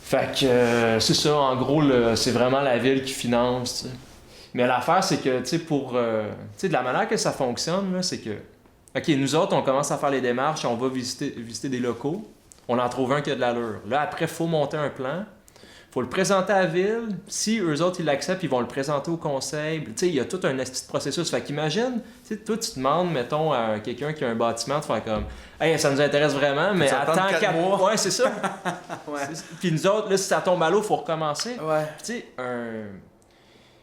Fait que, c'est ça, en gros, c'est vraiment la ville qui finance, t'sais. Mais l'affaire, c'est que, tu sais, pour... tu sais, de la manière que ça fonctionne, là, c'est que... OK, nous autres, on commence à faire les démarches, on va visiter des locaux, on en trouve un qui a de l'allure. Là, après, il faut monter un plan. Faut le présenter à la ville. Si eux autres, ils l'acceptent, ils vont le présenter au conseil. Tu sais, il y a tout un petit processus. Fait qu'imagine, tu sais, toi, tu demandes, mettons, à quelqu'un qui a un bâtiment de faire comme « Hey, ça nous intéresse vraiment, mais attends 4 mois. » Ouais, c'est ça. Ouais. Puis nous autres, là, si ça tombe à l'eau, il faut recommencer. Ouais. Tu sais,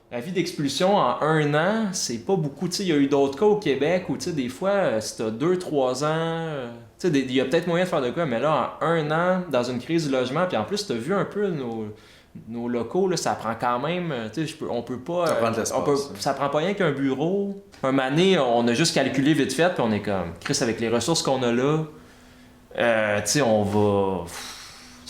avis d'expulsion en 1 an, c'est pas beaucoup. Tu sais, il y a eu d'autres cas au Québec où, tu sais, des fois, si t'as 2-3 ans... Tu sais, il y a peut-être moyen de faire de quoi, mais là, en 1 an, dans une crise du logement, puis en plus, tu as vu un peu nos locaux, là, ça prend quand même... Tu sais, on peut pas... Ça prend de l'espace. Ça prend pas rien qu'un bureau. Un moment donné, on a juste calculé vite fait, puis on est comme... Chris, avec les ressources qu'on a là, tu sais, on va...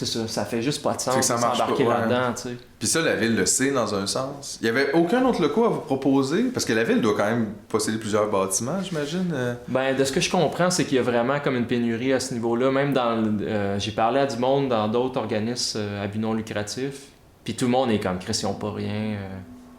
c'est ça fait juste pas de sens que ça de marche s'embarquer pas, ouais. là-dedans, tu sais. Puis ça, la ville le sait dans un sens. Il y avait aucun autre local à vous proposer? Parce que la ville doit quand même posséder plusieurs bâtiments, j'imagine. Ben, de ce que je comprends, c'est qu'il y a vraiment comme une pénurie à ce niveau-là. Même j'ai parlé à du monde dans d'autres organismes à but non lucratif. Puis tout le monde est comme, Chris, ils ont pas rien.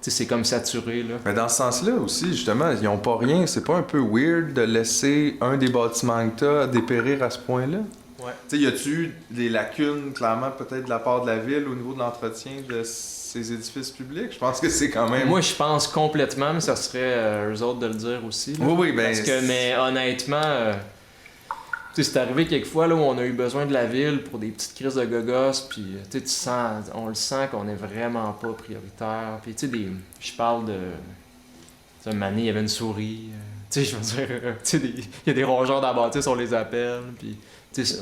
Tu sais, c'est comme saturé, là. Mais dans ce sens-là aussi, justement, ils ont pas rien. C'est pas un peu weird de laisser un des bâtiments que t'as dépérir à ce point-là? Ouais. Tu sais, y a-tu des lacunes, clairement, peut-être de la part de la ville au niveau de l'entretien de ces édifices publics? Je pense que c'est quand même... Moi, je pense complètement, mais ça serait eux autres de le dire aussi. Là. Oui, ben... Mais honnêtement, tu sais, c'est arrivé quelquefois là, où on a eu besoin de la ville pour des petites crises de gogos, puis tu sais, on le sent qu'on est vraiment pas prioritaire. Puis tu sais, je parle de... Tu sais, une année, il y avait une souris. Tu sais, je veux dire, tu sais, il y a des rongeurs dans la bâtisse, on les appelle, puis...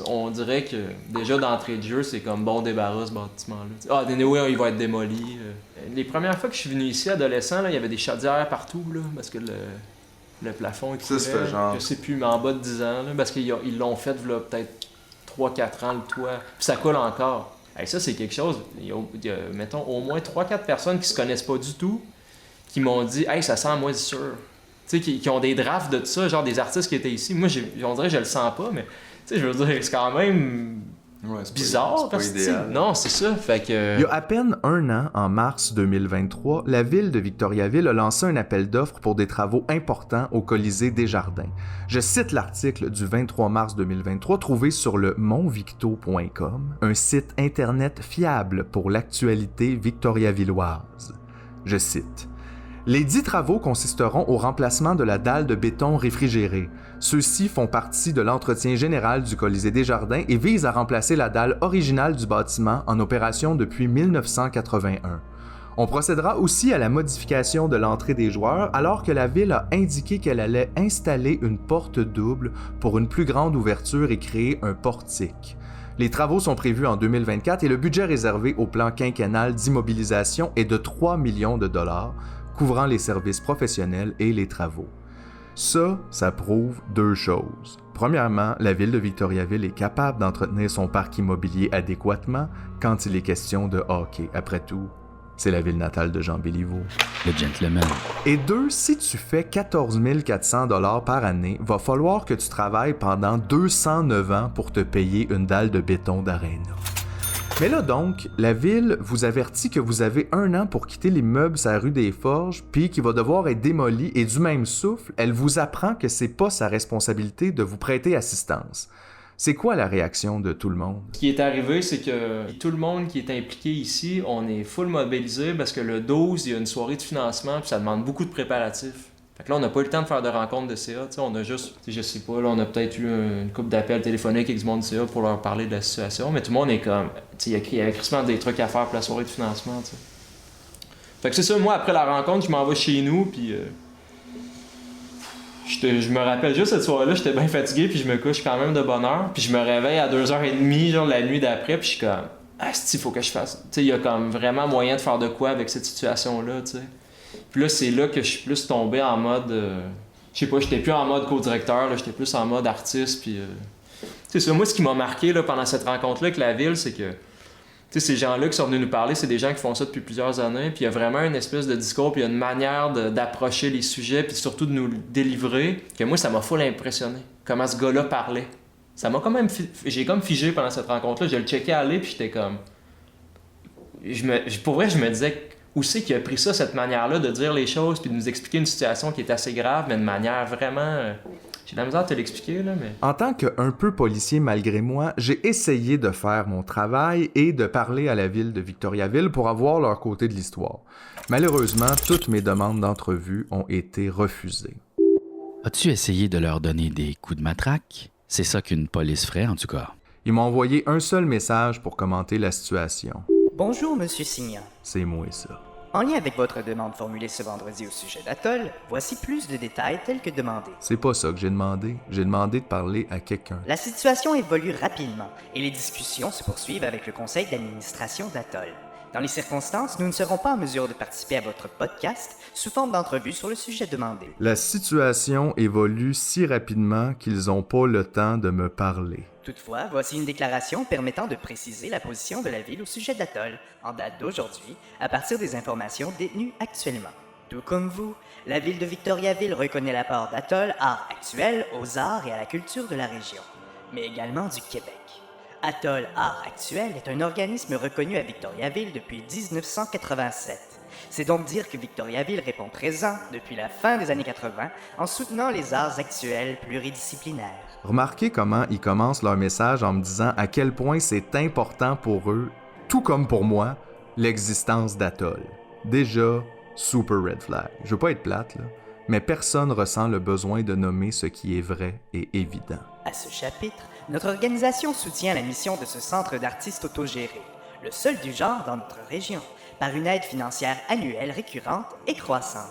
On dirait que déjà d'entrée de jeu, c'est comme bon débarras ce bâtiment-là. Ah, anyway, il va être démoli. Les premières fois que je suis venu ici, adolescent, là, il y avait des chaudières partout, là, parce que le plafond est coulait. Ça fait genre... Je sais plus, mais en bas de 10 ans, là, parce qu'ils l'ont fait là, peut-être 3-4 ans le toit. Puis ça coule encore. Hey, ça, c'est quelque chose. Il y a, mettons, au moins 3-4 personnes qui se connaissent pas du tout, qui m'ont dit « Hey, ça sent moisissure ». Tu sais, qui ont des drafts de tout ça, genre des artistes qui étaient ici. Moi, on dirait que je le sens pas, mais... Tu sais, je veux dire, c'est quand même bizarre. C'est pas idéal. Non, c'est ça. Fait que... Il y a à peine un an, en mars 2023, la ville de Victoriaville a lancé un appel d'offres pour des travaux importants au Colisée Desjardins. Je cite l'article du 23 mars 2023 trouvé sur le montvicto.com, un site internet fiable pour l'actualité victoriavilloise. Je cite. Les 10 travaux consisteront au remplacement de la dalle de béton réfrigérée. Ceux-ci font partie de l'entretien général du Colisée Desjardins et visent à remplacer la dalle originale du bâtiment en opération depuis 1981. On procédera aussi à la modification de l'entrée des joueurs alors que la ville a indiqué qu'elle allait installer une porte double pour une plus grande ouverture et créer un portique. Les travaux sont prévus en 2024 et le budget réservé au plan quinquennal d'immobilisation est de 3 millions de dollars, couvrant les services professionnels et les travaux. Ça prouve deux choses. Premièrement, la ville de Victoriaville est capable d'entretenir son parc immobilier adéquatement quand il est question de hockey. Après tout, c'est la ville natale de Jean Béliveau. Le gentleman. Et deux, si tu fais 14 400 $ par année, va falloir que tu travailles pendant 209 ans pour te payer une dalle de béton d'Arena. Mais là donc, la ville vous avertit que vous avez 1 an pour quitter l'immeuble sur la rue des Forges, puis qu'il va devoir être démoli, et du même souffle, elle vous apprend que c'est pas sa responsabilité de vous prêter assistance. C'est quoi la réaction de tout le monde? Ce qui est arrivé, c'est que tout le monde qui est impliqué ici, on est full mobilisé parce que le 12, il y a une soirée de financement, puis ça demande beaucoup de préparatifs. Fait que là, on n'a pas eu le temps de faire de rencontres de CA, t'sais, on a juste, je sais pas, là, on a peut-être eu une couple d'appels téléphoniques avec du monde de CA pour leur parler de la situation, mais tout le monde est comme, il y a crissement des trucs à faire pour la soirée de financement, t'sais. Fait que c'est ça, moi, après la rencontre, je m'en vais chez nous, puis je me rappelle juste cette soirée-là, j'étais bien fatigué, puis je me couche quand même de bonne heure, puis je me réveille à 2h30, genre la nuit d'après, puis je suis comme, il faut que je fasse. Tu sais, il y a comme vraiment moyen de faire de quoi avec cette situation-là, tu sais. Puis là, c'est là que je suis plus tombé en mode... je sais pas, j'étais plus en mode co-directeur, j'étais plus en mode artiste, puis... c'est ça, moi, ce qui m'a marqué là, pendant cette rencontre-là avec la ville, c'est que... Tu sais, ces gens-là qui sont venus nous parler, c'est des gens qui font ça depuis plusieurs années, puis il y a vraiment une espèce de discours, puis il y a une manière d'approcher les sujets, puis surtout de nous le délivrer, que moi, ça m'a full impressionné, comment ce gars-là parlait. Ça m'a quand même... J'ai comme figé pendant cette rencontre-là, je le checkais aller, puis j'étais comme... Pour vrai, je me disais... Où c'est qu'il a pris ça, cette manière-là de dire les choses puis de nous expliquer une situation qui est assez grave, mais de manière vraiment... J'ai de la misère de te l'expliquer, là, mais... En tant qu'un peu policier malgré moi, j'ai essayé de faire mon travail et de parler à la ville de Victoriaville pour avoir leur côté de l'histoire. Malheureusement, toutes mes demandes d'entrevue ont été refusées. As-tu essayé de leur donner des coups de matraque? C'est ça qu'une police ferait, en tout cas. Ils m'ont envoyé un seul message pour commenter la situation. Bonjour, Monsieur Signan. C'est moi, ça. En lien avec votre demande formulée ce vendredi au sujet d'Atoll, voici plus de détails tels que demandé. C'est pas ça que j'ai demandé. J'ai demandé de parler à quelqu'un. La situation évolue rapidement et les discussions se poursuivent avec le conseil d'administration d'Atoll. Dans les circonstances, nous ne serons pas en mesure de participer à votre podcast sous forme d'entrevue sur le sujet demandé. La situation évolue si rapidement qu'ils n'ont pas le temps de me parler. Toutefois, voici une déclaration permettant de préciser la position de la ville au sujet d'Atoll, en date d'aujourd'hui, à partir des informations détenues actuellement. Tout comme vous, la ville de Victoriaville reconnaît l'apport d'Atoll Art Actuel aux arts et à la culture de la région, mais également du Québec. Atoll Art Actuel est un organisme reconnu à Victoriaville depuis 1987. C'est donc dire que Victoriaville répond présent depuis la fin des années 80 en soutenant les arts actuels pluridisciplinaires. Remarquez comment ils commencent leur message en me disant à quel point c'est important pour eux, tout comme pour moi, l'existence d'Atoll. Déjà, super red flag. Je veux pas être plate, là, mais personne ressent le besoin de nommer ce qui est vrai et évident. À ce chapitre, notre organisation soutient la mission de ce centre d'artistes autogérés, le seul du genre dans notre région, par une aide financière annuelle récurrente et croissante.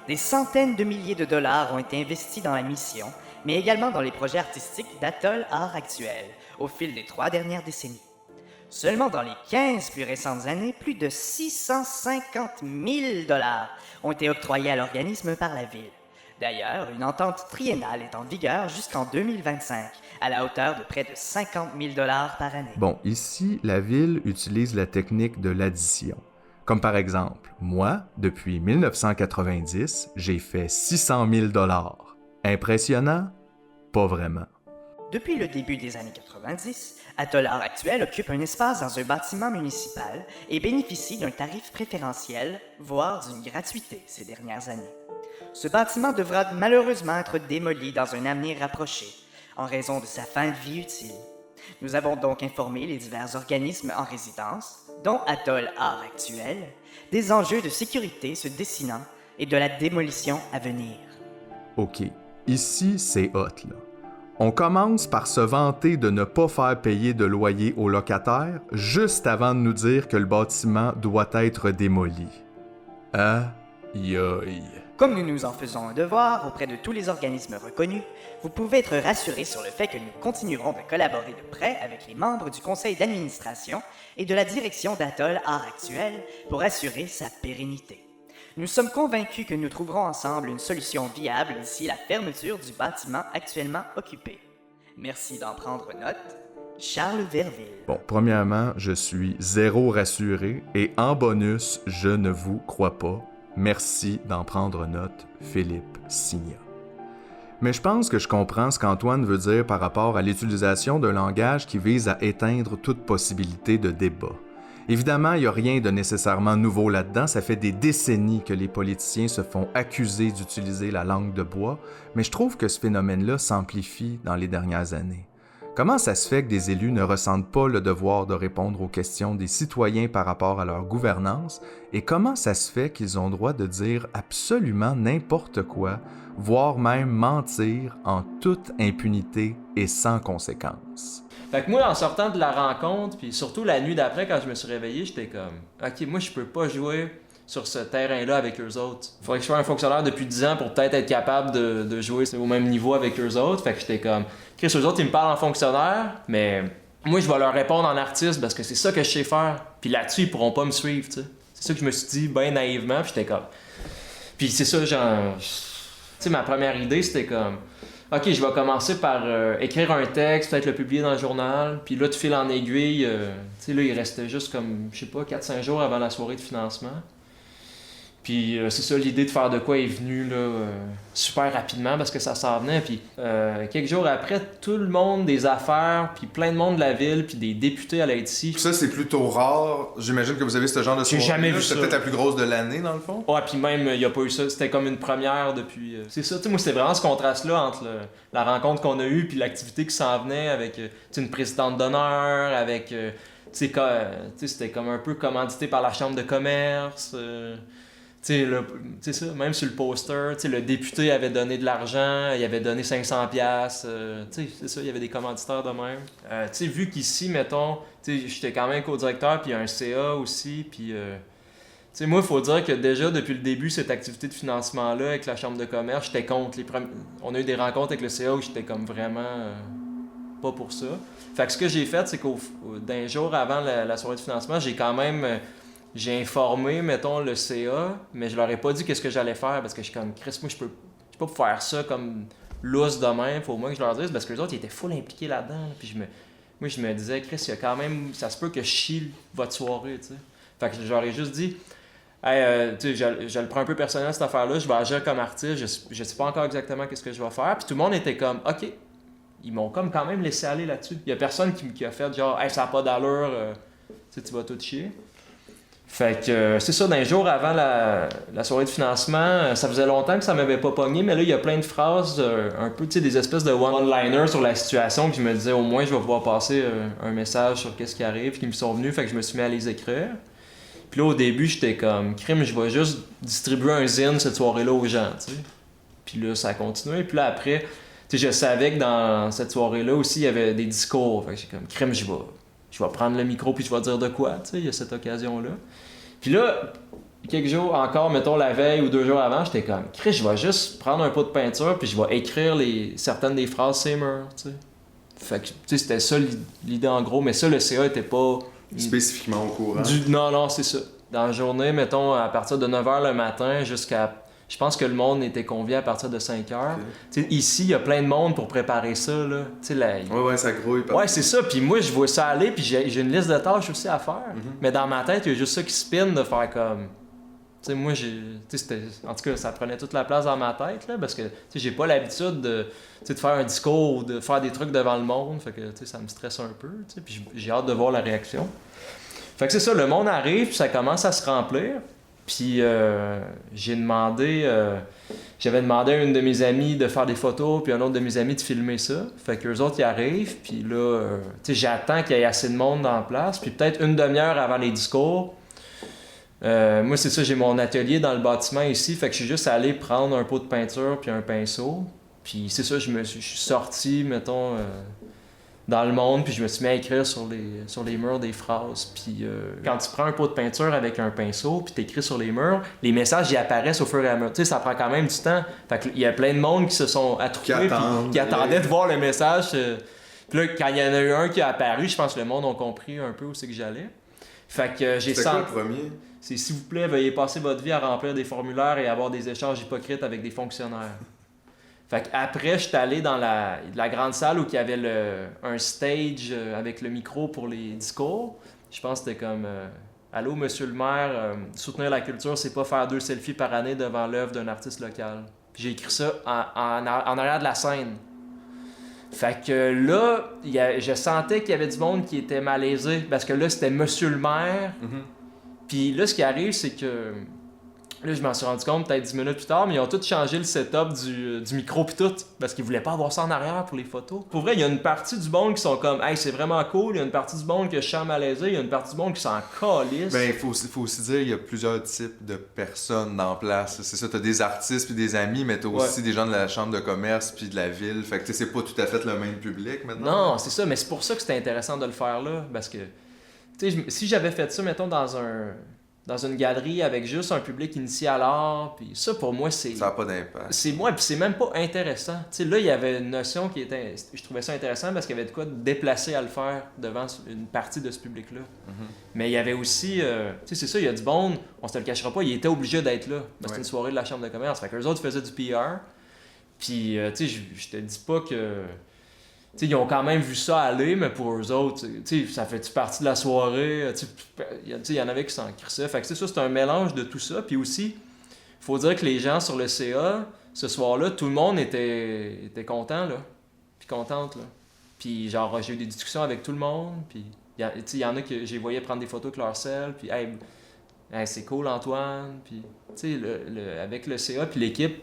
Des centaines de milliers de dollars ont été investis dans la mission, mais également dans les projets artistiques d'Atoll Art Actuel au fil des 3 dernières décennies. Seulement dans les 15 plus récentes années, plus de 650 000 dollars ont été octroyés à l'organisme par la ville. D'ailleurs, une entente triennale est en vigueur jusqu'en 2025, à la hauteur de près de 50 000 dollars par année. Bon, ici, la ville utilise la technique de l'addition. Comme par exemple, moi, depuis 1990, j'ai fait 600 000 dollars. Impressionnant? Pas vraiment. Depuis le début des années 90, Atoll Art Actuel occupe un espace dans un bâtiment municipal et bénéficie d'un tarif préférentiel, voire d'une gratuité ces dernières années. Ce bâtiment devra malheureusement être démoli dans un avenir rapproché, en raison de sa fin de vie utile. Nous avons donc informé les divers organismes en résidence, dont Atoll Art Actuel, des enjeux de sécurité se dessinant et de la démolition à venir. OK, ici, c'est hot, là. On commence par se vanter de ne pas faire payer de loyer aux locataires juste avant de nous dire que le bâtiment doit être démoli. Aïe aïe. Comme nous nous en faisons un devoir auprès de tous les organismes reconnus, vous pouvez être rassurés sur le fait que nous continuerons de collaborer de près avec les membres du conseil d'administration et de la direction d'Atoll Art Actuel pour assurer sa pérennité. Nous sommes convaincus que nous trouverons ensemble une solution viable d'ici la fermeture du bâtiment actuellement occupé. Merci d'en prendre note. Charles Verville. Bon, premièrement, je suis zéro rassuré et en bonus, je ne vous crois pas. Merci d'en prendre note, Philippe Signa. Mais je pense que je comprends ce qu'Antoine veut dire par rapport à l'utilisation d'un langage qui vise à éteindre toute possibilité de débat. Évidemment, il n'y a rien de nécessairement nouveau là-dedans, ça fait des décennies que les politiciens se font accuser d'utiliser la langue de bois, mais je trouve que ce phénomène-là s'amplifie dans les dernières années. Comment ça se fait que des élus ne ressentent pas le devoir de répondre aux questions des citoyens par rapport à leur gouvernance, et comment ça se fait qu'ils ont le droit de dire absolument n'importe quoi, voire même mentir en toute impunité et sans conséquence? Fait que moi, en sortant de la rencontre, puis surtout la nuit d'après, quand je me suis réveillé, j'étais comme « Ok, moi, je peux pas jouer sur ce terrain-là avec eux autres. Il faudrait que je sois un fonctionnaire depuis 10 ans pour peut-être être capable de jouer au même niveau avec eux autres. » Fait que j'étais comme « Chris, eux autres, ils me parlent en fonctionnaire, mais moi, je vais leur répondre en artiste parce que c'est ça que je sais faire. Puis là-dessus, ils pourront pas me suivre, tu sais. » C'est ça que je me suis dit, bien naïvement, puis j'étais comme... Puis c'est ça, genre... Tu sais, ma première idée, c'était comme... OK, je vais commencer par écrire un texte, peut-être le publier dans le journal, puis là, de fil en aiguille, tu sais, là, il restait juste comme, je sais pas, 4-5 jours avant la soirée de financement. Puis c'est ça, l'idée de faire de quoi est venue, là, super rapidement, parce que ça s'en venait, puis quelques jours après, tout le monde des affaires, puis plein de monde de la ville, puis des députés allaient être ici. Ça, c'est plutôt rare. J'imagine que vous avez ce genre de soirée. J'ai jamais vu ça. C'est peut-être la plus grosse de l'année, dans le fond? Ouais, puis même, il n'y a pas eu ça. C'était comme une première depuis... C'est ça, tu sais, moi, c'est vraiment ce contraste-là entre la rencontre qu'on a eue puis l'activité qui s'en venait avec une présidente d'honneur, avec... tu sais, c'était comme un peu commandité par la chambre de commerce. Tu sais ça, même sur le poster, tu sais, le député avait donné de l'argent, il avait donné 500$, tu sais, c'est ça, il y avait des commanditaires de même. Tu sais, vu qu'ici, mettons, tu sais, j'étais quand même co-directeur, puis il y a un CA aussi, puis... tu sais, moi, il faut dire que déjà, depuis le début, cette activité de financement-là, avec la chambre de commerce, j'étais contre On a eu des rencontres avec le CA où j'étais comme vraiment pas pour ça. Fait que ce que j'ai fait, c'est d'un jour avant la soirée de financement, j'ai quand même... J'ai informé, mettons, le CA, mais je leur ai pas dit qu'est-ce que j'allais faire parce que je suis comme, Chris, moi, je peux pas faire ça comme lousse de même, faut au moins que je leur dise, parce que les autres, ils étaient full impliqués là-dedans. Là. Puis moi, je me disais, Chris, il y a quand même, ça se peut que je chie votre soirée, tu sais. Fait que j'aurais juste dit, hey, tu sais, je le prends un peu personnel cette affaire-là, je vais agir comme artiste, je sais pas encore exactement qu'est-ce que je vais faire. Puis tout le monde était comme, OK. Ils m'ont comme quand même laissé aller là-dessus. Il y a personne qui a fait genre, hey, ça n'a pas d'allure, tu vas tout chier. Fait que c'est ça, d'un jour avant la soirée de financement, ça faisait longtemps que ça m'avait pas pogné, mais là, il y a plein de phrases, un peu, tu sais, des espèces de one-liners sur la situation, que je me disais, au moins, je vais pouvoir passer un message sur qu'est-ce qui arrive, qui me sont venus, fait que je me suis mis à les écrire. Puis là, au début, j'étais comme, crime, je vais juste distribuer un zine cette soirée-là aux gens, tu sais. Puis là, ça a continué, puis là, après, tu sais, je savais que dans cette soirée-là aussi, il y avait des discours, fait que j'ai comme, crime, je vais prendre le micro puis je vais dire de quoi, tu sais, il y a cette occasion-là. Puis là, quelques jours encore, mettons la veille ou 2 jours avant, j'étais comme, Chris, je vais juste prendre un pot de peinture puis je vais écrire certaines des phrases ces murs, tu sais. Fait que, tu sais, c'était ça l'idée en gros, mais ça, le CA était pas... Spécifiquement au courant? Non, c'est ça. Dans la journée, mettons, à partir de 9h le matin jusqu'à... Je pense que le monde était convié à partir de 5h. Okay. Ici, il y a plein de monde pour préparer ça. Là. Ouais, ça grouille. Ouais, c'est ça. Puis moi, je vois ça aller, puis j'ai une liste de tâches aussi à faire. Mm-hmm. Mais dans ma tête, il y a juste ça qui spin de faire comme... Tu sais, moi, en tout cas, ça prenait toute la place dans ma tête, là, parce que j'ai pas l'habitude de faire un discours ou de faire des trucs devant le monde. Fait que ça me stresse un peu. Puis j'ai hâte de voir la réaction. Fait que c'est ça, le monde arrive, puis ça commence à se remplir. Puis j'avais demandé à une de mes amies de faire des photos, puis un autre de mes amis de filmer ça. Fait qu'eux autres, ils arrivent, puis là, j'attends qu'il y ait assez de monde dans la place. Puis peut-être une demi-heure avant les discours, moi, c'est ça, j'ai mon atelier dans le bâtiment ici. Fait que je suis juste allé prendre un pot de peinture puis un pinceau. Puis c'est ça, je suis sorti, mettons... dans le monde, puis je me suis mis à écrire sur les murs des phrases. Puis quand tu prends un pot de peinture avec un pinceau, puis t'écris sur les murs, les messages, ils apparaissent au fur et à mesure. Tu sais, ça prend quand même du temps. Fait qu'il y a plein de monde qui se sont attroupés, puis qui attendaient de voir le message. Puis là, quand il y en a eu un qui a apparu, je pense que le monde a compris un peu où c'est que j'allais. Fait que j'ai senti... C'était quoi le premier? C'est « S'il vous plaît, veuillez passer votre vie à remplir des formulaires et avoir des échanges hypocrites avec des fonctionnaires. » Fait qu'après, je suis allé dans la grande salle où il y avait un stage avec le micro pour les discours. Je pense que c'était comme Allô, monsieur le maire, soutenir la culture, c'est pas faire 2 selfies par année devant l'œuvre d'un artiste local. » Puis j'ai écrit ça en arrière de la scène. Fait que là, je sentais qu'il y avait du monde qui était malaisé parce que là, c'était monsieur le maire. Mm-hmm. Puis là, ce qui arrive, c'est que... Là, je m'en suis rendu compte peut-être 10 minutes plus tard, mais ils ont tous changé le setup du micro pis tout, parce qu'ils voulaient pas avoir ça en arrière pour les photos. Pour vrai, il y a une partie du monde qui sont comme « Hey, c'est vraiment cool », il y a une partie du monde que je sens malaisé, il y a une partie du monde qui s'en calisse. Ben, il faut aussi dire, il y a plusieurs types de personnes dans place. C'est ça, t'as des artistes puis des amis, mais t'as aussi des gens de la chambre de commerce puis de la ville. Fait que c'est pas tout à fait le même public maintenant. Non, c'est ça, mais c'est pour ça que c'était intéressant de le faire là, parce que, tu sais, si j'avais fait ça, mettons, dans une galerie avec juste un public initié à l'art, puis ça pour moi c'est... Ça n'a pas d'impact. C'est moi, puis c'est même pas intéressant. Tu sais, là, il y avait une notion qui était... Je trouvais ça intéressant parce qu'il y avait de quoi de déplacer à le faire devant une partie de ce public-là. Mm-hmm. Mais il y avait aussi... tu sais, c'est ça, il y a du monde, on se le cachera pas, il était obligé d'être là. C'était une soirée de la chambre de commerce. Fait qu'eux autres faisaient du PR. Puis, tu sais, je te dis pas que... T'sais, ils ont quand même vu ça aller, mais pour eux autres, ça fait partie de la soirée. Il y en avait qui s'en crissaient. Fait que c'est un mélange de tout ça. Puis aussi, il faut dire que les gens sur le CA, ce soir-là, tout le monde était content, là. Puis contente, là. Puis genre, j'ai eu des discussions avec tout le monde. Puis il y en a que j'ai voyé prendre des photos avec leur sel. Puis hey, c'est cool, Antoine. Puis avec le CA, puis l'équipe,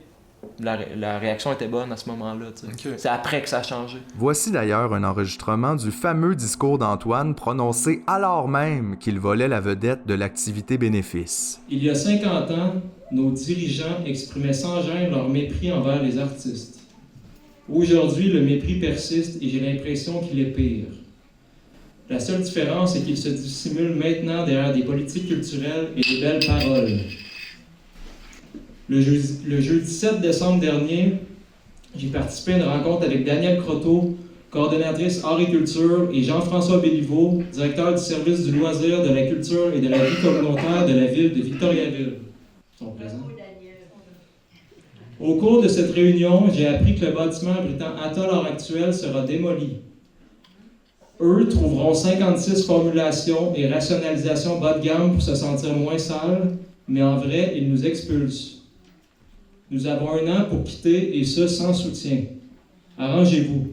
la réaction était bonne à ce moment-là. Okay. C'est après que ça a changé. Voici d'ailleurs un enregistrement du fameux discours d'Antoine prononcé alors même qu'il volait la vedette de l'activité bénéfice. Il y a 50 ans, nos dirigeants exprimaient sans gêne leur mépris envers les artistes. Aujourd'hui, le mépris persiste et j'ai l'impression qu'il est pire. La seule différence est qu'il se dissimule maintenant derrière des politiques culturelles et des belles paroles. Le jeudi 7 décembre dernier, j'ai participé à une rencontre avec Danielle Croteau, coordonnatrice art et culture, et Jean-François Béliveau, directeur du service du loisir, de la culture et de la vie communautaire de la ville de Victoriaville. Ils sont présents. Au cours de cette réunion, j'ai appris que le bâtiment abritant Atoll à l'heure actuelle sera démoli. Eux trouveront 56 formulations et rationalisations bas de gamme pour se sentir moins sales, mais en vrai, ils nous expulsent. Nous avons 1 an pour quitter et ce, sans soutien. Arrangez-vous.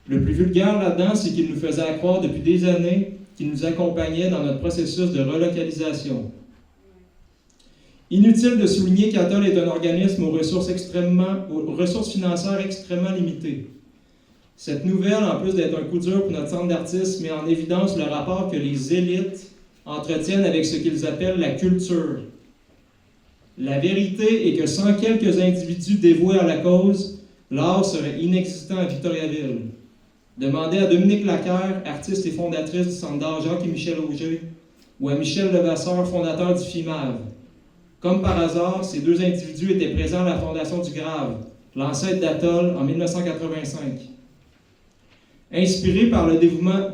Le plus vulgaire là-dedans, c'est qu'ils nous faisaient croire depuis des années qu'ils nous accompagnaient dans notre processus de relocalisation. Inutile de souligner qu'Atoll est un organisme aux ressources financières extrêmement limitées. Cette nouvelle, en plus d'être un coup dur pour notre centre d'artistes, met en évidence le rapport que les élites entretiennent avec ce qu'ils appellent la culture. La vérité est que sans quelques individus dévoués à la cause, l'art serait inexistant à Victoriaville. Demandez à Dominique Laquerre, artiste et fondatrice du Centre d'art Jacques et Michel Auger, ou à Michel Levasseur, fondateur du FIMAV. Comme par hasard, ces 2 individus étaient présents à la fondation du Grave, l'ancêtre d'Atoll, en 1985. Inspiré par le dévouement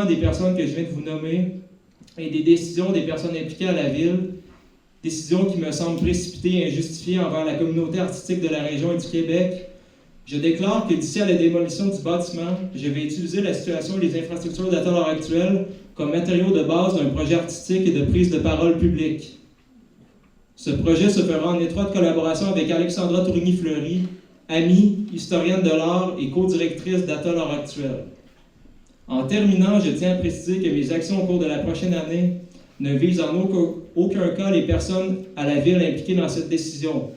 des personnes que je viens de vous nommer et des décisions des personnes impliquées à la ville, décisions qui me semblent précipitées et injustifiées envers la communauté artistique de la région et du Québec, je déclare que d'ici à la démolition du bâtiment, je vais utiliser la situation et les infrastructures d'Atoll à l'heure actuelle comme matériau de base d'un projet artistique et de prise de parole publique. Ce projet se fera en étroite collaboration avec Alexandra Tourigny-Fleury, amie, historienne de l'art et co-directrice d'Atoll à l'heure actuelle. En terminant, je tiens à préciser que mes actions au cours de la prochaine année ne visent en aucun cas les personnes à la ville impliquées dans cette décision,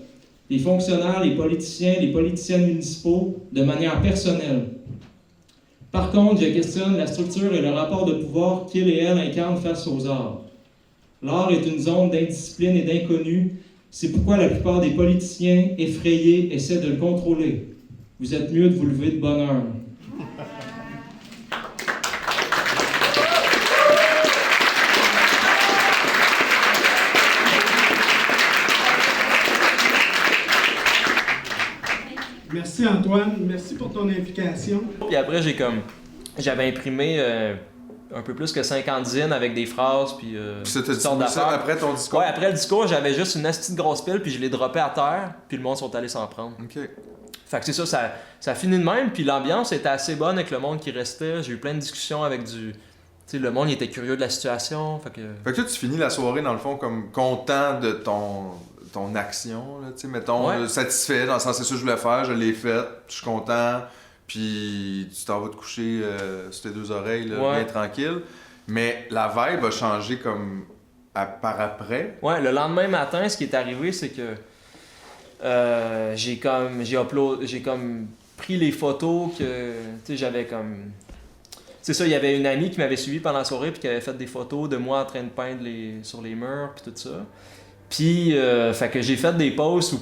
les fonctionnaires, les politiciens, les politiciennes municipaux, de manière personnelle. Par contre, je questionne la structure et le rapport de pouvoir qu'ils et elles incarnent face aux arts. L'art est une zone d'indiscipline et d'inconnu. C'est pourquoi la plupart des politiciens effrayés essaient de le contrôler. Vous êtes mieux de vous lever de bonne heure. Merci Antoine, merci pour ton implication. Puis après, j'avais imprimé un peu plus que 50 zines avec des phrases, puis c'était ça après ton discours? Ouais, après le discours, j'avais juste une petite grosse pile, puis je l'ai droppé à terre, puis le monde sont allés s'en prendre. OK. Fait que c'est ça a fini de même, puis l'ambiance était assez bonne avec le monde qui restait. J'ai eu plein de discussions avec du... Tu sais, le monde il était curieux de la situation, fait que toi, tu finis la soirée, dans le fond, comme content de ton action, là, tu sais, mettons, satisfait, dans le sens, c'est ça que je voulais faire, je l'ai fait, je suis content, puis tu t'en vas te coucher sur tes 2 oreilles, là, bien tranquille. Mais la vibe a changé comme par après. Ouais, le lendemain matin, ce qui est arrivé, c'est que j'ai pris les photos que, tu sais, j'avais comme... C'est ça, il y avait une amie qui m'avait suivi pendant la soirée puis qui avait fait des photos de moi en train de peindre sur les murs puis tout ça. Puis, fait que j'ai fait des posts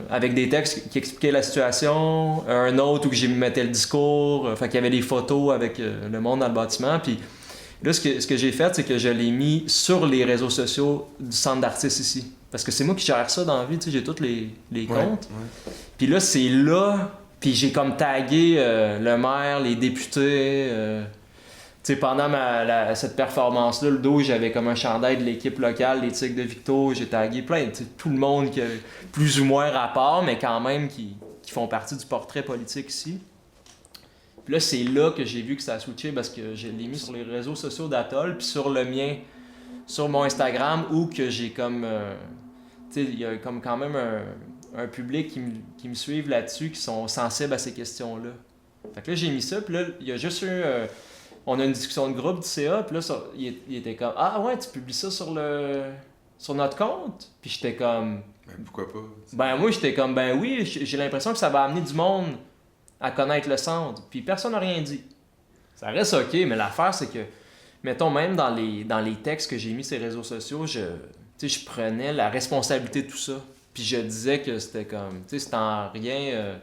avec des textes qui expliquaient la situation, un autre où je mettais le discours, fait qu'il y avait des photos avec le monde dans le bâtiment. Puis là, ce que j'ai fait, c'est que je l'ai mis sur les réseaux sociaux du centre d'artistes ici. Parce que c'est moi qui gère ça dans la vie, tu sais, j'ai tous les comptes. Ouais. Puis là, c'est là, puis j'ai comme tagué le maire, les députés. Tu sais, pendant cette performance-là, le dos, j'avais comme un chandail de l'équipe locale, les Tigres de Victo, j'ai tagué plein, tout le monde qui a plus ou moins rapport, mais quand même qui font partie du portrait politique ici. Puis là, c'est là que j'ai vu que ça a switché parce que je l'ai mis sur les réseaux sociaux d'Atoll, puis sur le mien, sur mon Instagram, où que j'ai comme... tu sais, il y a comme quand même un public qui me suivent là-dessus, qui sont sensibles à ces questions-là. Fait que là, j'ai mis ça, puis là, il y a juste eu... on a une discussion de groupe du CA, puis là, il était comme « Ah ouais, tu publies ça sur notre compte? » Puis j'étais comme... Ben pourquoi pas? Ben moi, j'étais comme « Ben oui, j'ai l'impression que ça va amener du monde à connaître le centre. » Puis personne n'a rien dit. Ça reste OK, mais l'affaire, c'est que, mettons, même dans les textes que j'ai mis sur les réseaux sociaux, je prenais la responsabilité de tout ça. Puis je disais que c'était comme... Tu sais, c'était en rien...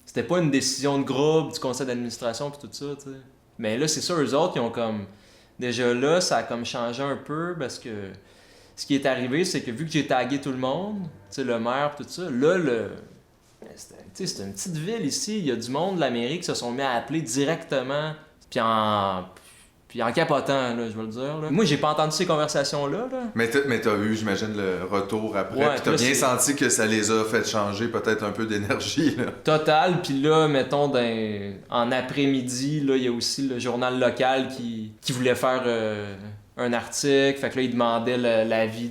c'était pas une décision de groupe, du conseil d'administration, puis tout ça, tu sais. Mais là, c'est ça, eux autres, ils ont comme... Déjà là, ça a comme changé un peu parce que ce qui est arrivé, c'est que vu que j'ai tagué tout le monde, tu sais, le maire tout ça, là, c'est une petite ville ici, il y a du monde de la mairie qui se sont mis à appeler directement, puis Puis en capotant, là, je vais le dire. Là. Moi, j'ai pas entendu ces conversations-là. Là. Mais t'as eu, j'imagine, le retour après. Ouais, puis t'as bien senti que ça les a fait changer peut-être un peu d'énergie. Là. Total. Puis là, mettons, en après-midi, là, il y a aussi le journal local qui voulait faire un article. Fait que là, il demandait l'avis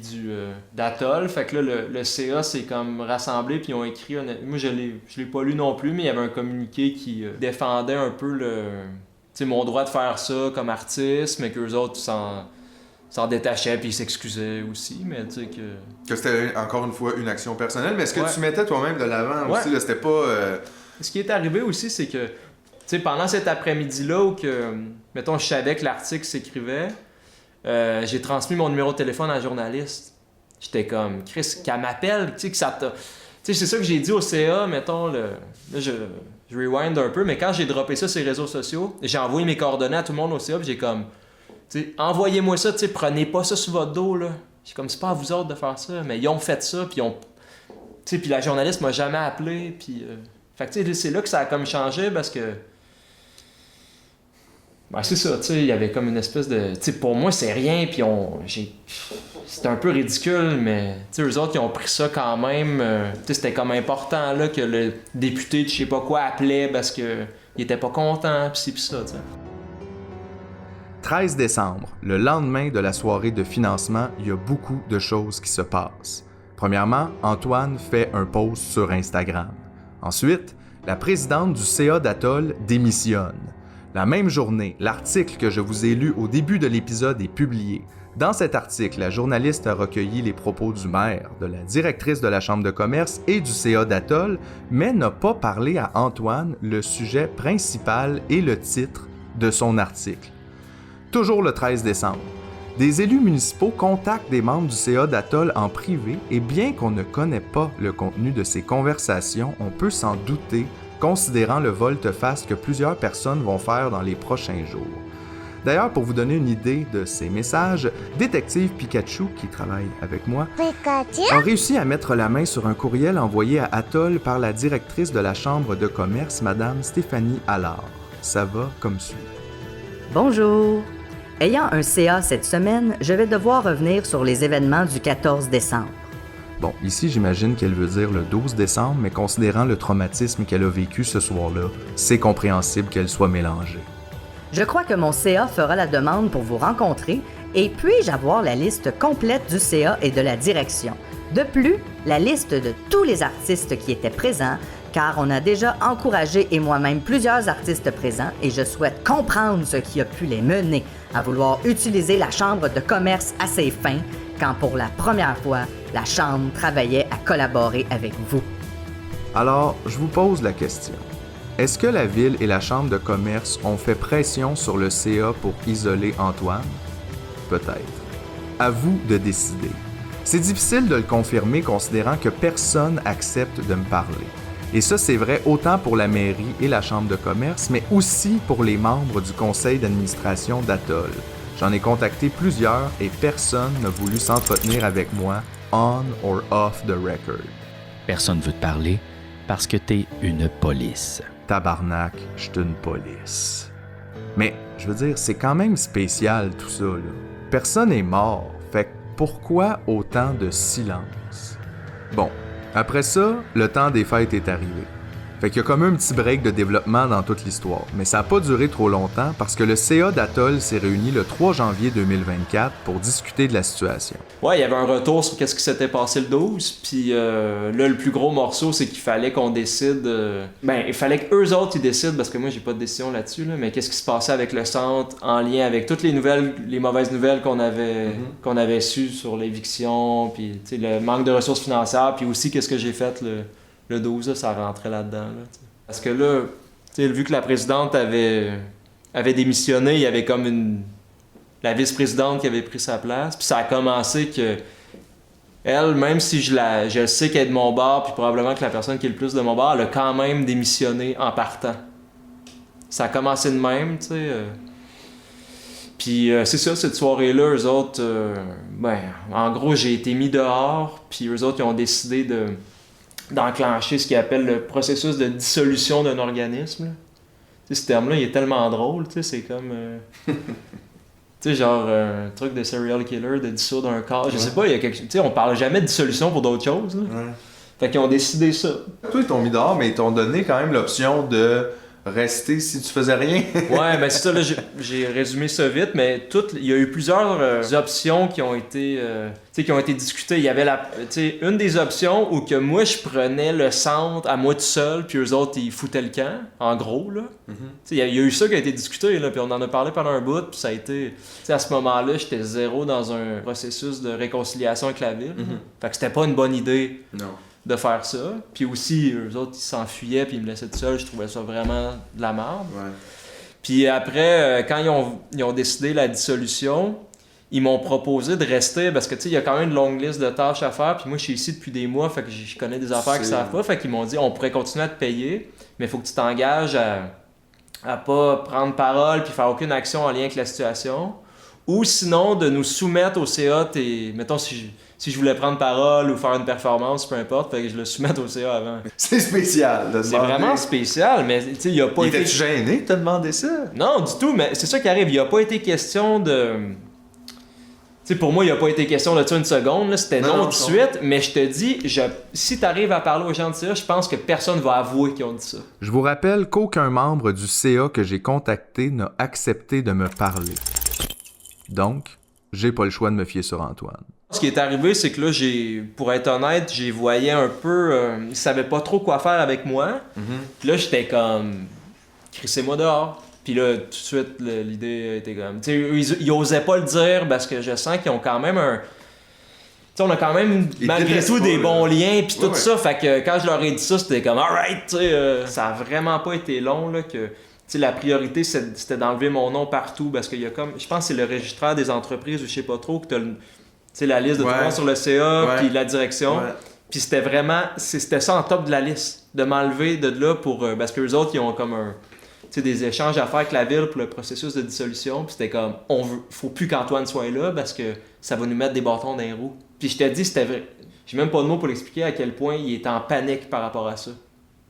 d'Atoll. Fait que là, le CA s'est comme rassemblé, puis ils ont écrit... Moi, je l'ai pas lu non plus, mais il y avait un communiqué qui défendait un peu mon droit de faire ça comme artiste, mais qu'eux autres s'en détachaient puis ils s'excusaient aussi, mais tu sais que c'était encore une fois une action personnelle, mais est-ce que tu mettais toi-même de l'avant aussi, là, c'était pas... Ce qui est arrivé aussi, c'est que, tu sais, pendant cet après-midi-là où que, mettons, je savais que l'article s'écrivait, j'ai transmis mon numéro de téléphone à la journaliste. J'étais comme, Chris, qu'elle m'appelle, tu sais, que ça t'a... Tu sais, c'est ça que j'ai dit au CA, mettons, là, je rewind un peu, mais quand j'ai droppé ça sur les réseaux sociaux, j'ai envoyé mes coordonnées à tout le monde au CA, puis j'ai comme, tu sais, envoyez-moi ça, tu sais, prenez pas ça sur votre dos, là. J'ai comme, c'est pas à vous autres de faire ça, mais ils ont fait ça, puis tu sais, puis la journaliste m'a jamais appelé, puis... Fait que, tu sais, c'est là que ça a comme changé, parce que... Ben, c'est ça, tu sais, il y avait comme une espèce de... Tu sais, pour moi, c'est rien, puis c'était un peu ridicule, mais, tu sais, eux autres, ils ont pris ça quand même. Tu sais, c'était comme important, là, que le député de je sais pas quoi appelait parce qu'il était pas content, pis ci pis ça, tu sais. 13 décembre, le lendemain de la soirée de financement, il y a beaucoup de choses qui se passent. Premièrement, Antoine fait un post sur Instagram. Ensuite, la présidente du CA d'Atoll démissionne. La même journée, l'article que je vous ai lu au début de l'épisode est publié. Dans cet article, la journaliste a recueilli les propos du maire, de la directrice de la Chambre de commerce et du CA d'Atoll, mais n'a pas parlé à Antoine le sujet principal et le titre de son article. Toujours le 13 décembre, des élus municipaux contactent des membres du CA d'Atoll en privé et bien qu'on ne connaît pas le contenu de ces conversations, on peut s'en douter, considérant le volte-face que plusieurs personnes vont faire dans les prochains jours. D'ailleurs, pour vous donner une idée de ces messages, Détective Pikachu, qui travaille avec moi, a réussi à mettre la main sur un courriel envoyé à Atoll par la directrice de la Chambre de commerce, Madame Stéphanie Allard. Ça va comme suit. Bonjour. Ayant un CA cette semaine, je vais devoir revenir sur les événements du 14 décembre. Bon, ici, j'imagine qu'elle veut dire le 12 décembre, mais considérant le traumatisme qu'elle a vécu ce soir-là, c'est compréhensible qu'elle soit mélangée. Je crois que mon CA fera la demande pour vous rencontrer et puis-je avoir la liste complète du CA et de la direction. De plus, la liste de tous les artistes qui étaient présents, car on a déjà encouragé et moi-même plusieurs artistes présents et je souhaite comprendre ce qui a pu les mener à vouloir utiliser la Chambre de commerce à ses fins, quand pour la première fois, la Chambre travaillait à collaborer avec vous. Alors, je vous pose la question. Est-ce que la Ville et la Chambre de commerce ont fait pression sur le CA pour isoler Antoine? Peut-être. À vous de décider. C'est difficile de le confirmer considérant que personne accepte de me parler. Et ça, c'est vrai autant pour la mairie et la Chambre de commerce, mais aussi pour les membres du conseil d'administration d'Atoll. J'en ai contacté plusieurs et personne n'a voulu s'entretenir avec moi on or off the record. Personne veut te parler parce que t'es une police. Tabarnak, je suis une police. Mais, je veux dire, c'est quand même spécial tout ça, là. Personne n'est mort, fait que pourquoi autant de silence? Bon, après ça, le temps des fêtes est arrivé. Fait qu'il y a comme un petit break de développement dans toute l'histoire, mais ça n'a pas duré trop longtemps parce que le CA d'Atoll s'est réuni le 3 janvier 2024 pour discuter de la situation. Ouais, il y avait un retour sur qu'est-ce qui s'était passé le 12, puis là, le plus gros morceau, c'est qu'il fallait qu'on décide... il fallait qu'eux autres, ils décident, parce que moi, j'ai pas de décision là-dessus, là, mais qu'est-ce qui se passait avec le centre en lien avec toutes les nouvelles, les mauvaises nouvelles qu'on avait sues sur l'éviction, puis le manque de ressources financières, puis aussi qu'est-ce que j'ai fait le 12, là, ça rentrait là-dedans. Là, parce que là, vu que la présidente avait démissionné, il y avait comme la vice-présidente qui avait pris sa place. Puis ça a commencé que elle, même si je sais qu'elle est de mon bord, puis probablement que la personne qui est le plus de mon bord, elle a quand même démissionné en partant. Ça a commencé de même, tu sais. Puis c'est ça, cette soirée-là, eux autres, en gros, j'ai été mis dehors, puis eux autres, ils ont décidé d'enclencher ce qu'ils appellent le processus de dissolution d'un organisme. Ce terme-là, il est tellement drôle, c'est comme... Tu sais, genre un truc de serial killer, de dissoudre un corps. Je sais pas, il y a quelque chose. Tu sais, on parle jamais de dissolution pour d'autres choses. Là. Ouais. Fait qu'ils ont décidé ça. Toi, ils t'ont mis dehors, mais ils t'ont donné quand même l'option de rester si tu faisais rien. Ouais, ben c'est ça, là, j'ai résumé ça vite, mais il y a eu plusieurs options qui ont été discutées. Il y avait une des options où que moi, je prenais le centre à moi tout seul, puis eux autres, ils foutaient le camp, en gros, là. Il y a eu ça qui a été discuté, là, puis on en a parlé pendant un bout, puis ça a été... à ce moment-là, j'étais zéro dans un processus de réconciliation avec la ville. Fait que c'était pas une bonne idée. Non. De faire ça. Puis aussi, eux autres, ils s'enfuyaient puis ils me laissaient tout seul. Je trouvais ça vraiment de la merde. Ouais. Puis après, quand ils ont décidé la dissolution, ils m'ont proposé de rester parce que, tu sais, il y a quand même une longue liste de tâches à faire. Puis moi, je suis ici depuis des mois, fait que je connais des affaires qu'ils savent pas. Fait qu'ils m'ont dit, on pourrait continuer à te payer, mais il faut que tu t'engages à pas prendre parole puis faire aucune action en lien avec la situation. Ou sinon, de nous soumettre au CA, mettons, si je voulais prendre parole ou faire une performance, peu importe, fait que je le soumette au CA avant. C'est spécial. C'est vraiment spécial, mais tu sais, il a pas été... T'es-tu gêné de te demander ça? Non, du tout, mais c'est ça qui arrive. Il a pas été question de... Tu sais, pour moi, il a pas été question de ça une seconde, là. C'était non tout de suite, mais je te dis, si t'arrives à parler aux gens de CA, je pense que personne va avouer qu'ils ont dit ça. Je vous rappelle qu'aucun membre du CA que j'ai contacté n'a accepté de me parler. Donc, j'ai pas le choix de me fier sur Antoine. Ce qui est arrivé, c'est que là, pour être honnête, j'y voyais un peu... ils savaient pas trop quoi faire avec moi. Puis là, j'étais comme... crissez-moi dehors. Puis là, tout de suite, l'idée était comme... Tu sais, ils osaient pas le dire parce que je sens qu'ils ont quand même un... Tu sais, on a quand même, malgré tout, des bons liens puis tout ça. Fait que quand je leur ai dit ça, c'était comme « Alright! » Tu sais, ça a vraiment pas été long, là, que... T'sais, la priorité, c'était d'enlever mon nom partout parce qu'il y a comme... Je pense que c'est le registraire des entreprises ou je sais pas trop que t'as la liste de tout le monde sur le CA puis la direction. Puis c'était vraiment... C'était ça en top de la liste. De m'enlever de là pour... parce qu'eux autres, ils ont comme des échanges à faire avec la ville pour le processus de dissolution. Puis c'était comme... Faut plus qu'Antoine soit là parce que ça va nous mettre des bâtons dans les roues. Puis je t'ai dit, c'était vrai. J'ai même pas de mots pour l'expliquer à quel point il était en panique par rapport à ça.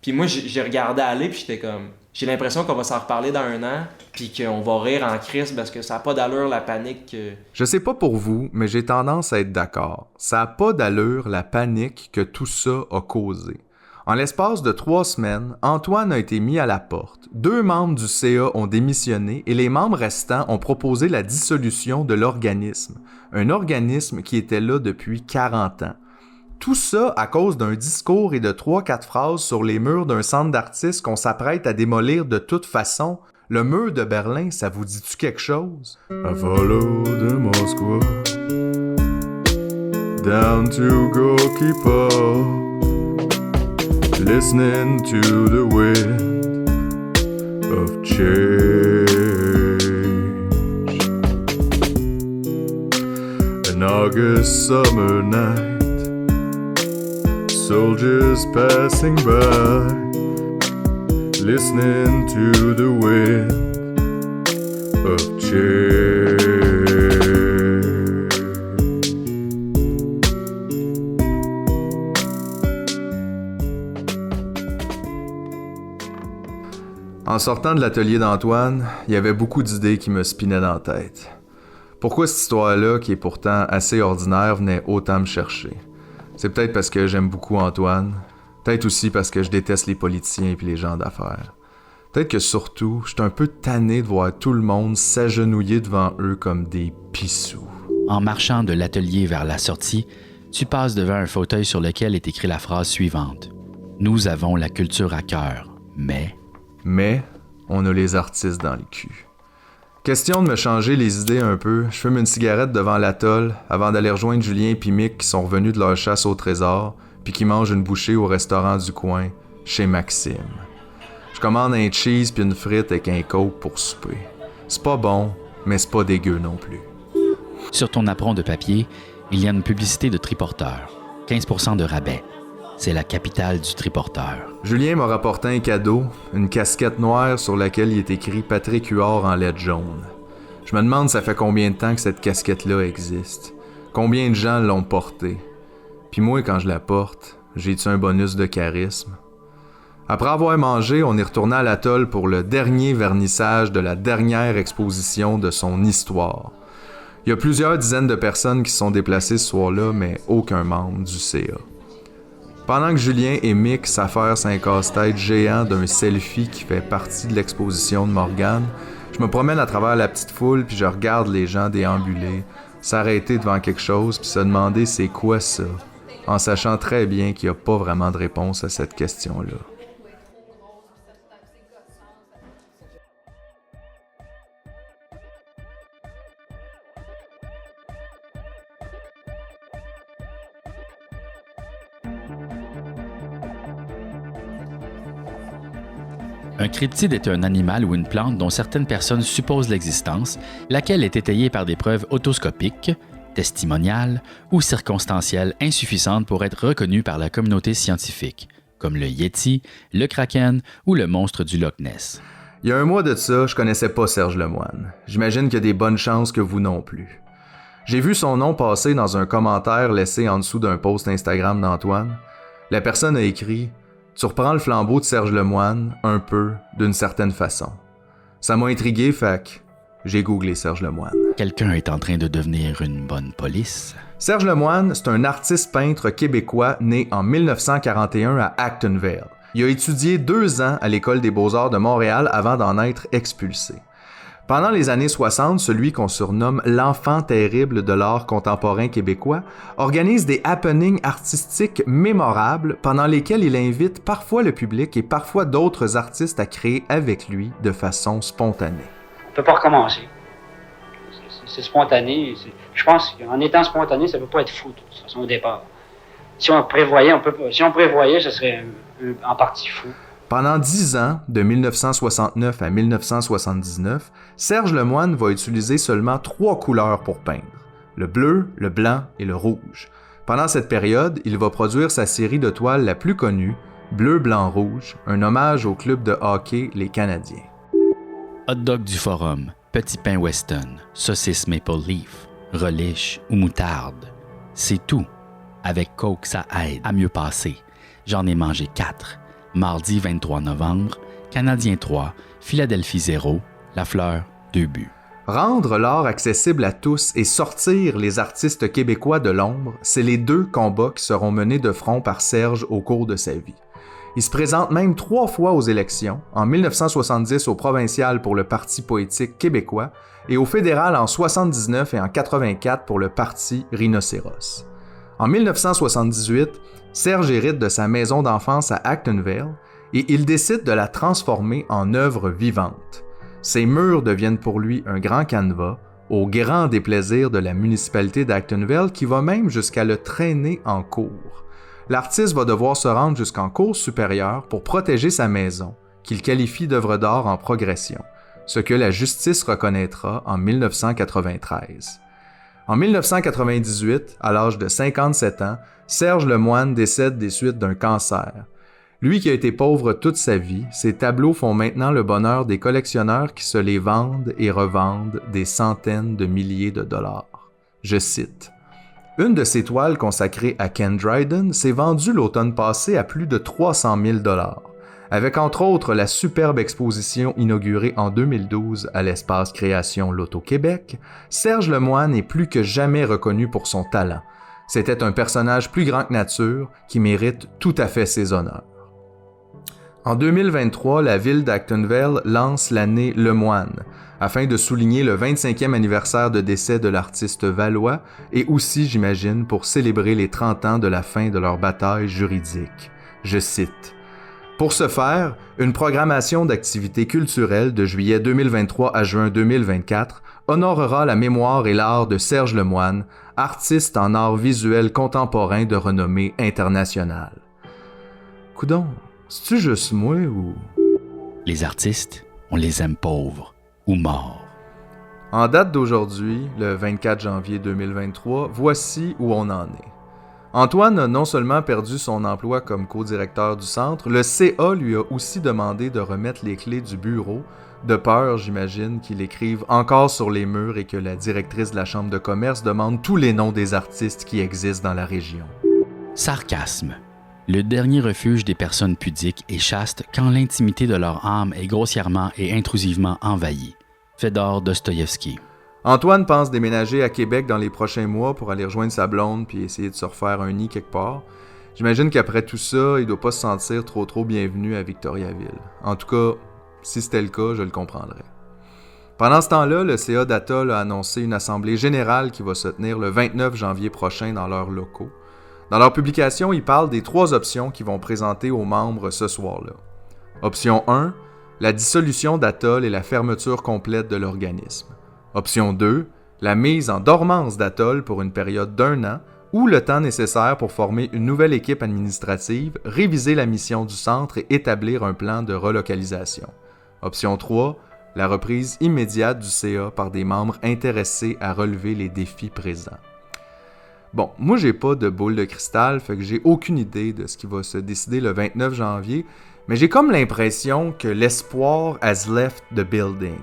Puis moi, j'ai regardé aller puis j'étais comme... J'ai l'impression qu'on va s'en reparler dans 1 an, puis qu'on va rire en crise parce que ça n'a pas d'allure la panique. Je sais pas pour vous, mais j'ai tendance à être d'accord. Ça n'a pas d'allure la panique que tout ça a causé. En l'espace de 3 semaines, Antoine a été mis à la porte. 2 membres du CA ont démissionné et les membres restants ont proposé la dissolution de l'organisme. Un organisme qui était là depuis 40 ans. Tout ça à cause d'un discours et de 3-4 phrases sur les murs d'un centre d'artistes qu'on s'apprête à démolir de toute façon. Le mur de Berlin, ça vous dit-tu quelque chose? I follow the Moscow down to Gorky Park, listening to the wind of change. An August summer night, soldiers passing by, listening to the wind of change. En sortant de l'atelier d'Antoine, il y avait beaucoup d'idées qui me spinaient dans la tête. Pourquoi cette histoire-là, qui est pourtant assez ordinaire, venait autant me chercher? C'est peut-être parce que j'aime beaucoup Antoine, peut-être aussi parce que je déteste les politiciens et les gens d'affaires. Peut-être que surtout, je suis un peu tanné de voir tout le monde s'agenouiller devant eux comme des pissous. En marchant de l'atelier vers la sortie, tu passes devant un fauteuil sur lequel est écrite la phrase suivante. « Nous avons la culture à cœur, mais... » Mais, on a les artistes dans le cul. Question de me changer les idées un peu, je fume une cigarette devant l'atoll avant d'aller rejoindre Julien et Mick qui sont revenus de leur chasse au trésor puis qui mangent une bouchée au restaurant du coin, chez Maxime. Je commande un cheese puis une frite avec un coke pour souper. C'est pas bon, mais c'est pas dégueu non plus. Sur ton apron de papier, il y a une publicité de triporteur. 15% de rabais. C'est la capitale du triporteur. Julien m'a rapporté un cadeau, une casquette noire sur laquelle il est écrit Patrick Huard en lettres jaunes. Je me demande ça fait combien de temps que cette casquette-là existe. Combien de gens l'ont portée. Puis moi, quand je la porte, j'ai-tu un bonus de charisme? Après avoir mangé, on est retourné à l'atoll pour le dernier vernissage de la dernière exposition de son histoire. Il y a plusieurs dizaines de personnes qui se sont déplacées ce soir-là, mais aucun membre du CA. Pendant que Julien et Mick s'affairent un casse-tête géant d'un selfie qui fait partie de l'exposition de Morgane, je me promène à travers la petite foule puis je regarde les gens déambuler, s'arrêter devant quelque chose puis se demander c'est quoi ça, en sachant très bien qu'il n'y a pas vraiment de réponse à cette question-là. Un cryptide est un animal ou une plante dont certaines personnes supposent l'existence, laquelle est étayée par des preuves autoscopiques, testimoniales ou circonstancielles insuffisantes pour être reconnue par la communauté scientifique, comme le Yeti, le Kraken ou le monstre du Loch Ness. Il y a un mois de ça, je connaissais pas Serge Lemoine. J'imagine qu'il y a des bonnes chances que vous non plus. J'ai vu son nom passer dans un commentaire laissé en dessous d'un post Instagram d'Antoine. La personne a écrit « Tu reprends le flambeau de Serge Lemoine, un peu, d'une certaine façon. » Ça m'a intrigué, fait que j'ai googlé Serge Lemoine. Quelqu'un est en train de devenir une bonne police. Serge Lemoine, c'est un artiste-peintre québécois né en 1941 à Actonville. Il a étudié 2 ans à l'École des beaux-arts de Montréal avant d'en être expulsé. Pendant les années 60, celui qu'on surnomme l'enfant terrible de l'art contemporain québécois organise des happenings artistiques mémorables pendant lesquels il invite parfois le public et parfois d'autres artistes à créer avec lui de façon spontanée. On peut pas recommencer. C'est spontané. Je pense qu'en étant spontané, ça peut pas être fou, de toute façon, au départ. Si on prévoyait, ce serait en partie fou. Pendant 10 ans, de 1969 à 1979, Serge Lemoine va utiliser seulement 3 couleurs pour peindre, le bleu, le blanc et le rouge. Pendant cette période, il va produire sa série de toiles la plus connue, Bleu, Blanc, Rouge, un hommage au club de hockey Les Canadiens. Hot dog du Forum, petit pain Weston, saucisse Maple Leaf, relish ou moutarde. C'est tout. Avec Coke, ça aide à mieux passer. J'en ai mangé 4. Mardi 23 novembre, Canadien 3, Philadelphie 0, La Fleur 2 buts. Rendre l'art accessible à tous et sortir les artistes québécois de l'ombre, c'est les 2 combats qui seront menés de front par Serge au cours de sa vie. Il se présente même 3 fois aux élections, en 1970 au provincial pour le Parti poétique québécois et au fédéral en 79 et en 84 pour le Parti Rhinocéros. En 1978, Serge hérite de sa maison d'enfance à Actonville et il décide de la transformer en œuvre vivante. Ses murs deviennent pour lui un grand canevas, au grand déplaisir de la municipalité d'Actonville qui va même jusqu'à le traîner en cour. L'artiste va devoir se rendre jusqu'en cour supérieure pour protéger sa maison, qu'il qualifie d'œuvre d'art en progression, ce que la justice reconnaîtra en 1993. En 1998, à l'âge de 57 ans, Serge Lemoine décède des suites d'un cancer. Lui qui a été pauvre toute sa vie, ses tableaux font maintenant le bonheur des collectionneurs qui se les vendent et revendent des centaines de milliers de dollars. Je cite. Une de ses toiles consacrée à Ken Dryden s'est vendue l'automne passé à plus de 300 000 $, avec entre autres la superbe exposition inaugurée en 2012 à l'Espace Création Loto-Québec. Serge Lemoine est plus que jamais reconnu pour son talent. C'était un personnage plus grand que nature qui mérite tout à fait ses honneurs. En 2023, la ville d'Actonville lance l'année Lemoine, afin de souligner le 25e anniversaire de décès de l'artiste valois et aussi, j'imagine, pour célébrer les 30 ans de la fin de leur bataille juridique. Je cite. Pour ce faire, une programmation d'activités culturelles de juillet 2023 à juin 2024 honorera la mémoire et l'art de Serge Lemoine, artiste en art visuel contemporain de renommée internationale. Coudon, c'est-tu juste moi ou... Les artistes, on les aime pauvres ou morts. En date d'aujourd'hui, le 24 janvier 2023, voici où on en est. Antoine a non seulement perdu son emploi comme co-directeur du centre, le CA lui a aussi demandé de remettre les clés du bureau, de peur, j'imagine, qu'il écrive encore sur les murs et que la directrice de la Chambre de commerce demande tous les noms des artistes qui existent dans la région. Sarcasme. Le dernier refuge des personnes pudiques et chastes quand l'intimité de leur âme est grossièrement et intrusivement envahie. Fédor Dostoïevski. Antoine pense déménager à Québec dans les prochains mois pour aller rejoindre sa blonde puis essayer de se refaire un nid quelque part. J'imagine qu'après tout ça, il doit pas se sentir trop bienvenu à Victoriaville. En tout cas, si c'était le cas, je le comprendrais. Pendant ce temps-là, le CA d'Atoll a annoncé une assemblée générale qui va se tenir le 29 janvier prochain dans leurs locaux. Dans leur publication, ils parlent des 3 options qu'ils vont présenter aux membres ce soir-là. Option 1, la dissolution d'Atoll et la fermeture complète de l'organisme. Option 2, la mise en dormance d'Atoll pour une période d'1 an ou le temps nécessaire pour former une nouvelle équipe administrative, réviser la mission du centre et établir un plan de relocalisation. Option 3, la reprise immédiate du CA par des membres intéressés à relever les défis présents. Bon, moi j'ai pas de boule de cristal, fait que j'ai aucune idée de ce qui va se décider le 29 janvier, mais j'ai comme l'impression que l'espoir has left the building.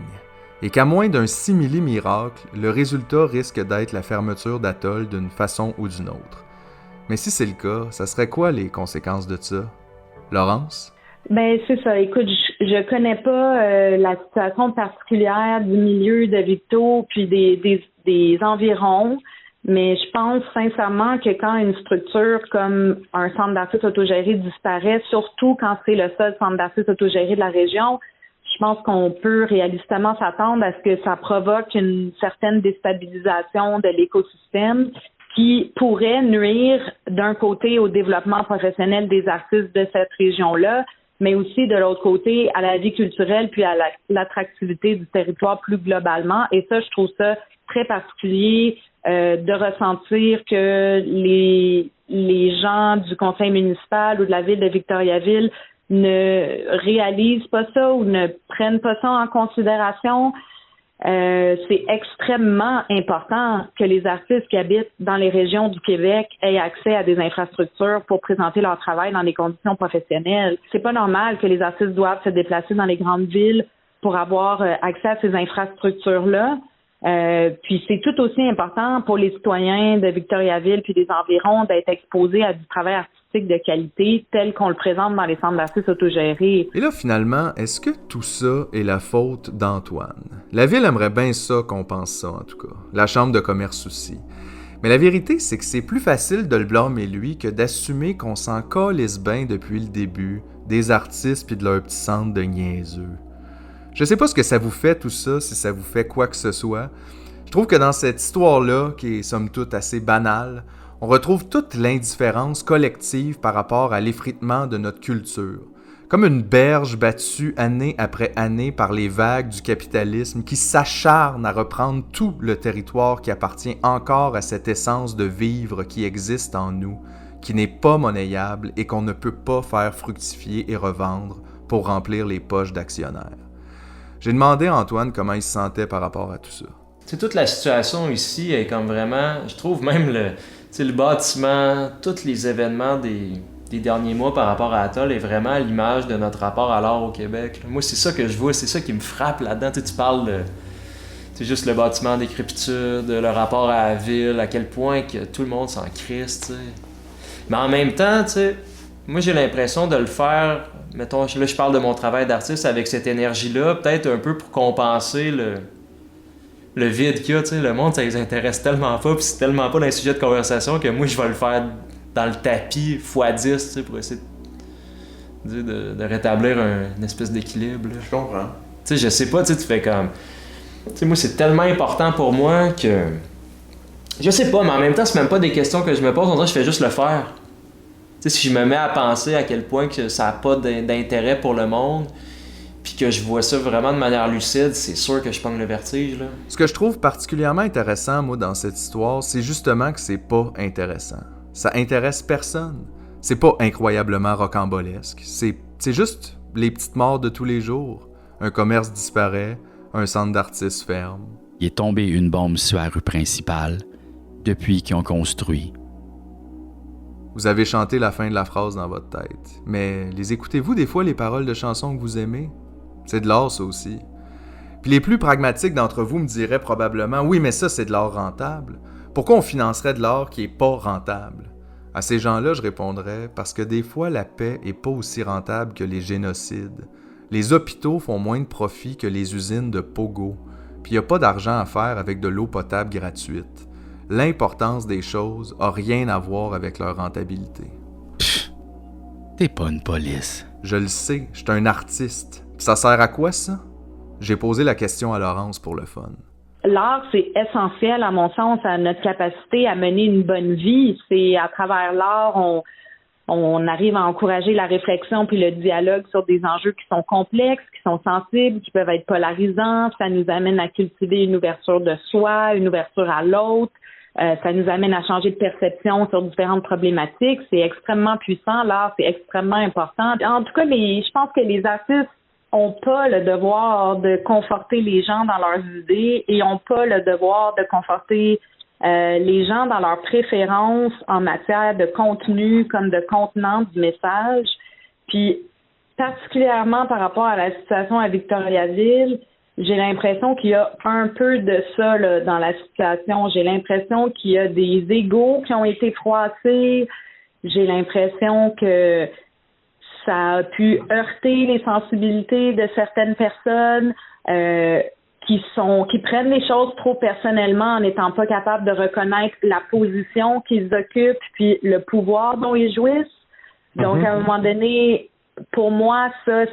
Et qu'à moins d'un simili-miracle, le résultat risque d'être la fermeture d'Atoll d'une façon ou d'une autre. Mais si c'est le cas, ça serait quoi les conséquences de ça? Laurence? Ben c'est ça. Écoute, je connais pas la situation particulière du milieu de Victo puis des environs, mais je pense sincèrement que quand une structure comme un centre d'artistes autogéré disparaît, surtout quand c'est le seul centre d'artistes autogéré de la région, je pense qu'on peut réalistement s'attendre à ce que ça provoque une certaine déstabilisation de l'écosystème qui pourrait nuire d'un côté au développement professionnel des artistes de cette région-là, mais aussi de l'autre côté à la vie culturelle puis à l'attractivité du territoire plus globalement. Et ça, je trouve ça très particulier de ressentir que les gens du conseil municipal ou de la ville de Victoriaville ne réalisent pas ça ou ne prennent pas ça en considération. C'est extrêmement important que les artistes qui habitent dans les régions du Québec aient accès à des infrastructures pour présenter leur travail dans des conditions professionnelles. C'est pas normal que les artistes doivent se déplacer dans les grandes villes pour avoir accès à ces infrastructures-là. Puis c'est tout aussi important pour les citoyens de Victoriaville puis des environs d'être exposés à du travail artistique de qualité tel qu'on le présente dans les centres d'artistes autogérés. Et là, finalement, est-ce que tout ça est la faute d'Antoine? La ville aimerait bien ça qu'on pense ça, en tout cas. La chambre de commerce aussi. Mais la vérité, c'est que c'est plus facile de le blâmer lui que d'assumer qu'on s'en calisse bien depuis le début des artistes puis de leur petit centre de niaiseux. Je sais pas ce que ça vous fait tout ça, si ça vous fait quoi que ce soit. Je trouve que dans cette histoire-là, qui est somme toute assez banale, on retrouve toute l'indifférence collective par rapport à l'effritement de notre culture. Comme une berge battue année après année par les vagues du capitalisme qui s'acharnent à reprendre tout le territoire qui appartient encore à cette essence de vivre qui existe en nous, qui n'est pas monnayable et qu'on ne peut pas faire fructifier et revendre pour remplir les poches d'actionnaires. J'ai demandé à Antoine comment il se sentait par rapport à tout ça. C'est toute la situation ici est comme vraiment, je trouve même le bâtiment, tous les événements des derniers mois par rapport à Atoll est vraiment à l'image de notre rapport à l'art au Québec. Moi, c'est ça que je vois, c'est ça qui me frappe là-dedans. Tu parles de c'est juste le bâtiment décrépitude, le rapport à la ville, à quel point que tout le monde s'en crisse, tu sais. Mais en même temps, tu sais, moi j'ai l'impression de le faire, mettons, là je parle de mon travail d'artiste avec cette énergie-là, peut-être un peu pour compenser le vide qu'il y a, tu sais, le monde, ça les intéresse tellement pas, puis c'est tellement pas dans les sujets de conversation que moi, je vais le faire dans le tapis x10, tu sais, pour essayer de rétablir une espèce d'équilibre. Là. Je comprends. Tu sais, je sais pas, tu sais, tu fais comme... Tu sais, moi, c'est tellement important pour moi que... Je sais pas, mais en même temps, c'est même pas des questions que je me pose, on dirait que je fais juste le faire. Tu sais, si je me mets à penser à quel point que ça a pas d'intérêt pour le monde... puis que je vois ça vraiment de manière lucide, c'est sûr que je pogne le vertige, là. Ce que je trouve particulièrement intéressant, moi, dans cette histoire, c'est justement que c'est pas intéressant. Ça intéresse personne. C'est pas incroyablement rocambolesque. C'est juste les petites morts de tous les jours. Un commerce disparaît, un centre d'artistes ferme. Il est tombé une bombe sur la rue principale depuis qu'ils ont construit. Vous avez chanté la fin de la phrase dans votre tête. Mais les écoutez-vous des fois, les paroles de chansons que vous aimez? C'est de l'art, ça aussi. Puis les plus pragmatiques d'entre vous me diraient probablement « Oui, mais ça, c'est de l'art rentable. Pourquoi on financerait de l'art qui est pas rentable? » À ces gens-là, je répondrais « Parce que des fois, la paix est pas aussi rentable que les génocides. Les hôpitaux font moins de profit que les usines de pogo. puis il n'y a pas d'argent à faire avec de l'eau potable gratuite. L'importance des choses a rien à voir avec leur rentabilité. T'es pas une police. Je le sais, je suis un artiste. Puis ça sert à quoi, ça? J'ai posé la question à Laurence pour le fun. L'art, c'est essentiel, à mon sens, à notre capacité à mener une bonne vie. C'est à travers l'art, on arrive à encourager la réflexion puis le dialogue sur des enjeux qui sont complexes, qui sont sensibles, qui peuvent être polarisants. Ça nous amène à cultiver une ouverture de soi, une ouverture à l'autre. Ça nous amène à changer de perception sur différentes problématiques. C'est extrêmement puissant, l'art, c'est extrêmement important. En tout cas, je pense que les artistes ont pas le devoir de conforter les gens dans leurs idées et ont pas le devoir de conforter les gens dans leurs préférences en matière de contenu comme de contenant du message. Puis, particulièrement par rapport à la situation à Victoriaville, j'ai l'impression qu'il y a un peu de ça là, dans la situation. J'ai l'impression qu'il y a des égos qui ont été froissés. J'ai l'impression que ça a pu heurter les sensibilités de certaines personnes qui prennent les choses trop personnellement en n'étant pas capables de reconnaître la position qu'ils occupent puis le pouvoir dont ils jouissent. Donc, à un moment donné, pour moi, ça,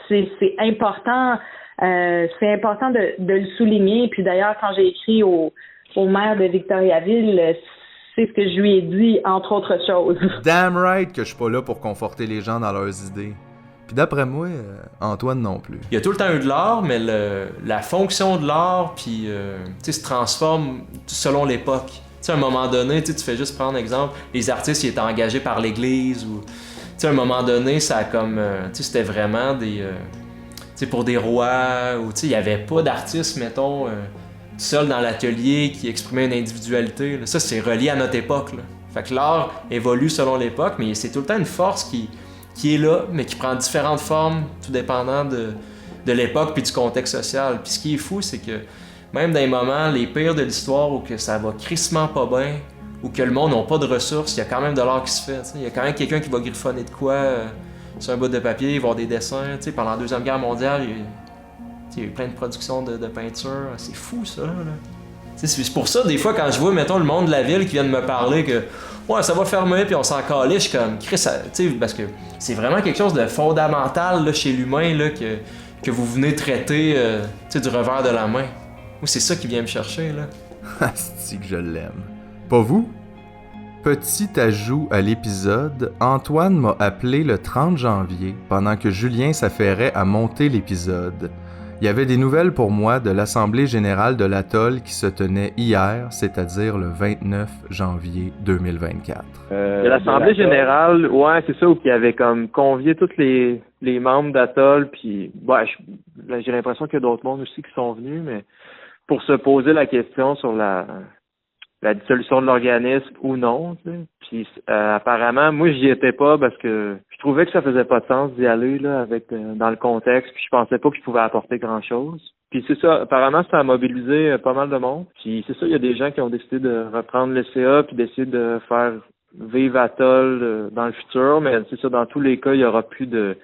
c'est important. C'est important de le souligner. Puis d'ailleurs, quand j'ai écrit au maire de Victoriaville, c'est ce que je lui ai dit, entre autres choses. Damn right que je suis pas là pour conforter les gens dans leurs idées. Puis d'après moi, Antoine non plus. Il y a tout le temps eu de l'art, mais la fonction de l'art puis se transforme selon l'époque. À un moment donné, tu fais juste prendre exemple, les artistes ils étaient engagés par l'Église ou à un moment donné, ça a comme c'était vraiment des pour des rois ou il n'y avait pas d'artistes, mettons, seul dans l'atelier qui exprimait une individualité. Là. Ça, c'est relié à notre époque. Là. Fait que l'art évolue selon l'époque, mais c'est tout le temps une force qui est là, mais qui prend différentes formes, tout dépendant de l'époque puis du contexte social. Puis ce qui est fou, c'est que même dans les moments les pires de l'histoire où que ça va crissement pas bien, ou que le monde n'a pas de ressources, il y a quand même de l'art qui se fait. Il y a quand même quelqu'un qui va griffonner de quoi sur un bout de papier, voir des dessins. Pendant la Deuxième Guerre mondiale, il y a eu plein de productions de peinture. C'est fou, ça. Là. C'est pour ça, des fois, quand je vois, mettons, le monde de la ville qui vient de me parler que ouais, ça va fermer, puis on s'en calait, je suis comme, Chris, parce que c'est vraiment quelque chose de fondamental là, chez l'humain là, que vous venez traiter du revers de la main. Moi, c'est ça qui vient me chercher. Là. Asti que je l'aime. Pas vous? Petit ajout à l'épisode, Antoine m'a appelé le 30 janvier pendant que Julien s'affairait à monter l'épisode. Il y avait des nouvelles pour moi de l'Assemblée générale de l'Atoll qui se tenait hier, c'est-à-dire le 29 janvier 2024. De l'Assemblée générale, ouais, c'est ça, où il avait comme convié tous les membres d'Atoll, puis j'ai l'impression qu'il y a d'autres mondes aussi qui sont venus, mais pour se poser la question sur la dissolution de l'organisme ou non. Tu sais. Puis apparemment, moi j'y étais pas parce que je trouvais que ça faisait pas de sens d'y aller là avec dans le contexte, puis je pensais pas que je pouvais apporter grand-chose. Puis c'est ça, apparemment ça a mobilisé pas mal de monde. Puis c'est ça, il y a des gens qui ont décidé de reprendre le CA puis d'essayer de faire vivre Atoll dans le futur, mais c'est ça, dans tous les cas, il y aura plus de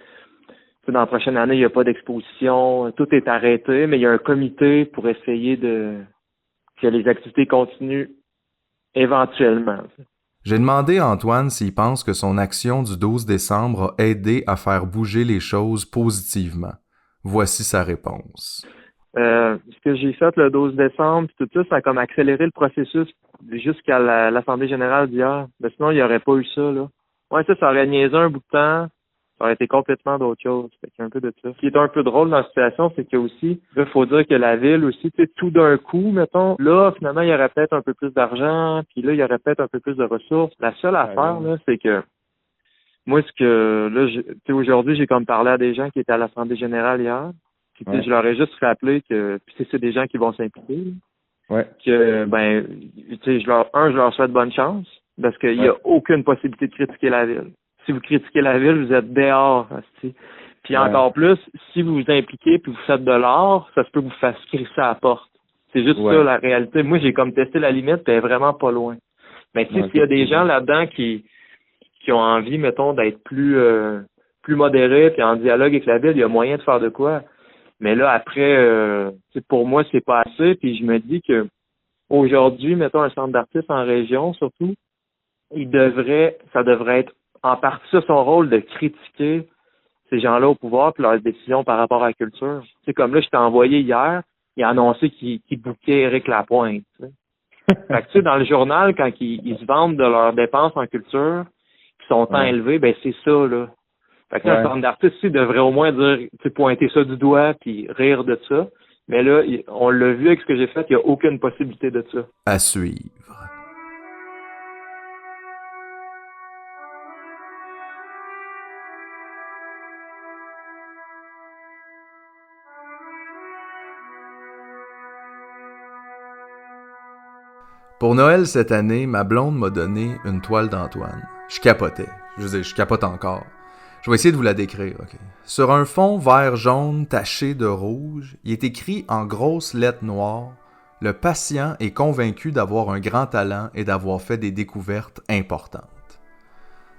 dans la prochaine année, il n'y a pas d'exposition, tout est arrêté, mais il y a un comité pour essayer que les activités continuent éventuellement. J'ai demandé à Antoine s'il pense que son action du 12 décembre a aidé à faire bouger les choses positivement. Voici sa réponse. Ce que j'ai fait le 12 décembre, tout ça, ça a comme accéléré le processus jusqu'à l'Assemblée générale d'hier. Mais sinon, il n'y aurait pas eu ça, là. Ouais, ça aurait niaisé un bout de temps. Ça aurait été complètement d'autre chose. Fait qu'il y a un peu de ça. Ce qui est un peu drôle dans la situation, c'est qu'il aussi, il faut dire que la ville aussi, tu sais, tout d'un coup, mettons, là, finalement, il y aurait peut-être un peu plus d'argent, puis là, il y aurait peut-être un peu plus de ressources. La seule affaire, là, c'est que moi, aujourd'hui, j'ai comme parlé à des gens qui étaient à l'Assemblée générale hier. Puis je leur ai juste rappelé que, puis c'est des gens qui vont s'impliquer. Ouais. Que, je leur souhaite bonne chance, parce qu'il y a aucune possibilité de critiquer la ville. Si vous critiquez la ville, vous êtes dehors. Puis encore plus, si vous vous impliquez puis vous faites de l'art, ça se peut vous faire crisser à la porte. C'est juste ça, la réalité. Moi, j'ai comme testé la limite, puis elle est vraiment pas loin. Mais s'il y a des gens là-dedans qui ont envie, mettons, d'être plus modérés puis en dialogue avec la ville, il y a moyen de faire de quoi. Mais là, après, pour moi, c'est pas assez. Puis je me dis que aujourd'hui, mettons un centre d'artistes en région, surtout, ça devrait être en partie ça son rôle de critiquer ces gens-là au pouvoir puis leurs décisions par rapport à la culture. C'est comme là, je t'ai envoyé hier, il a annoncé qu'il bouquait Éric Lapointe. T'sais. Fait que tu sais, dans le journal, quand ils se vendent de leurs dépenses en culture, qui sont tant élevées, ben c'est ça, là. Fait que un centre d'artistes ici devrait au moins dire, pointer ça du doigt puis rire de ça. Mais là, on l'a vu avec ce que j'ai fait, il n'y a aucune possibilité de ça. À suivre. Pour Noël cette année, ma blonde m'a donné une toile d'Antoine. Je capotais. Je capote encore. Je vais essayer de vous la décrire, ok. Sur un fond vert-jaune taché de rouge, il est écrit en grosses lettres noires « Le patient est convaincu d'avoir un grand talent et d'avoir fait des découvertes importantes. »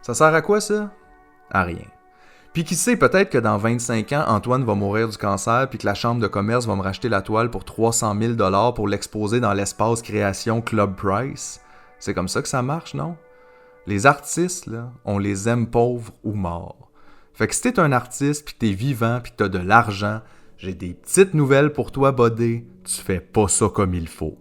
Ça sert à quoi, ça? À rien. Puis qui sait, peut-être que dans 25 ans, Antoine va mourir du cancer puis que la chambre de commerce va me racheter la toile pour 300 000 $ pour l'exposer dans l'espace création Club Price. C'est comme ça que ça marche, non? Les artistes, là, on les aime pauvres ou morts. Fait que si t'es un artiste pis que t'es vivant pis que t'as de l'argent, j'ai des petites nouvelles pour toi, Bodé. Tu fais pas ça comme il faut.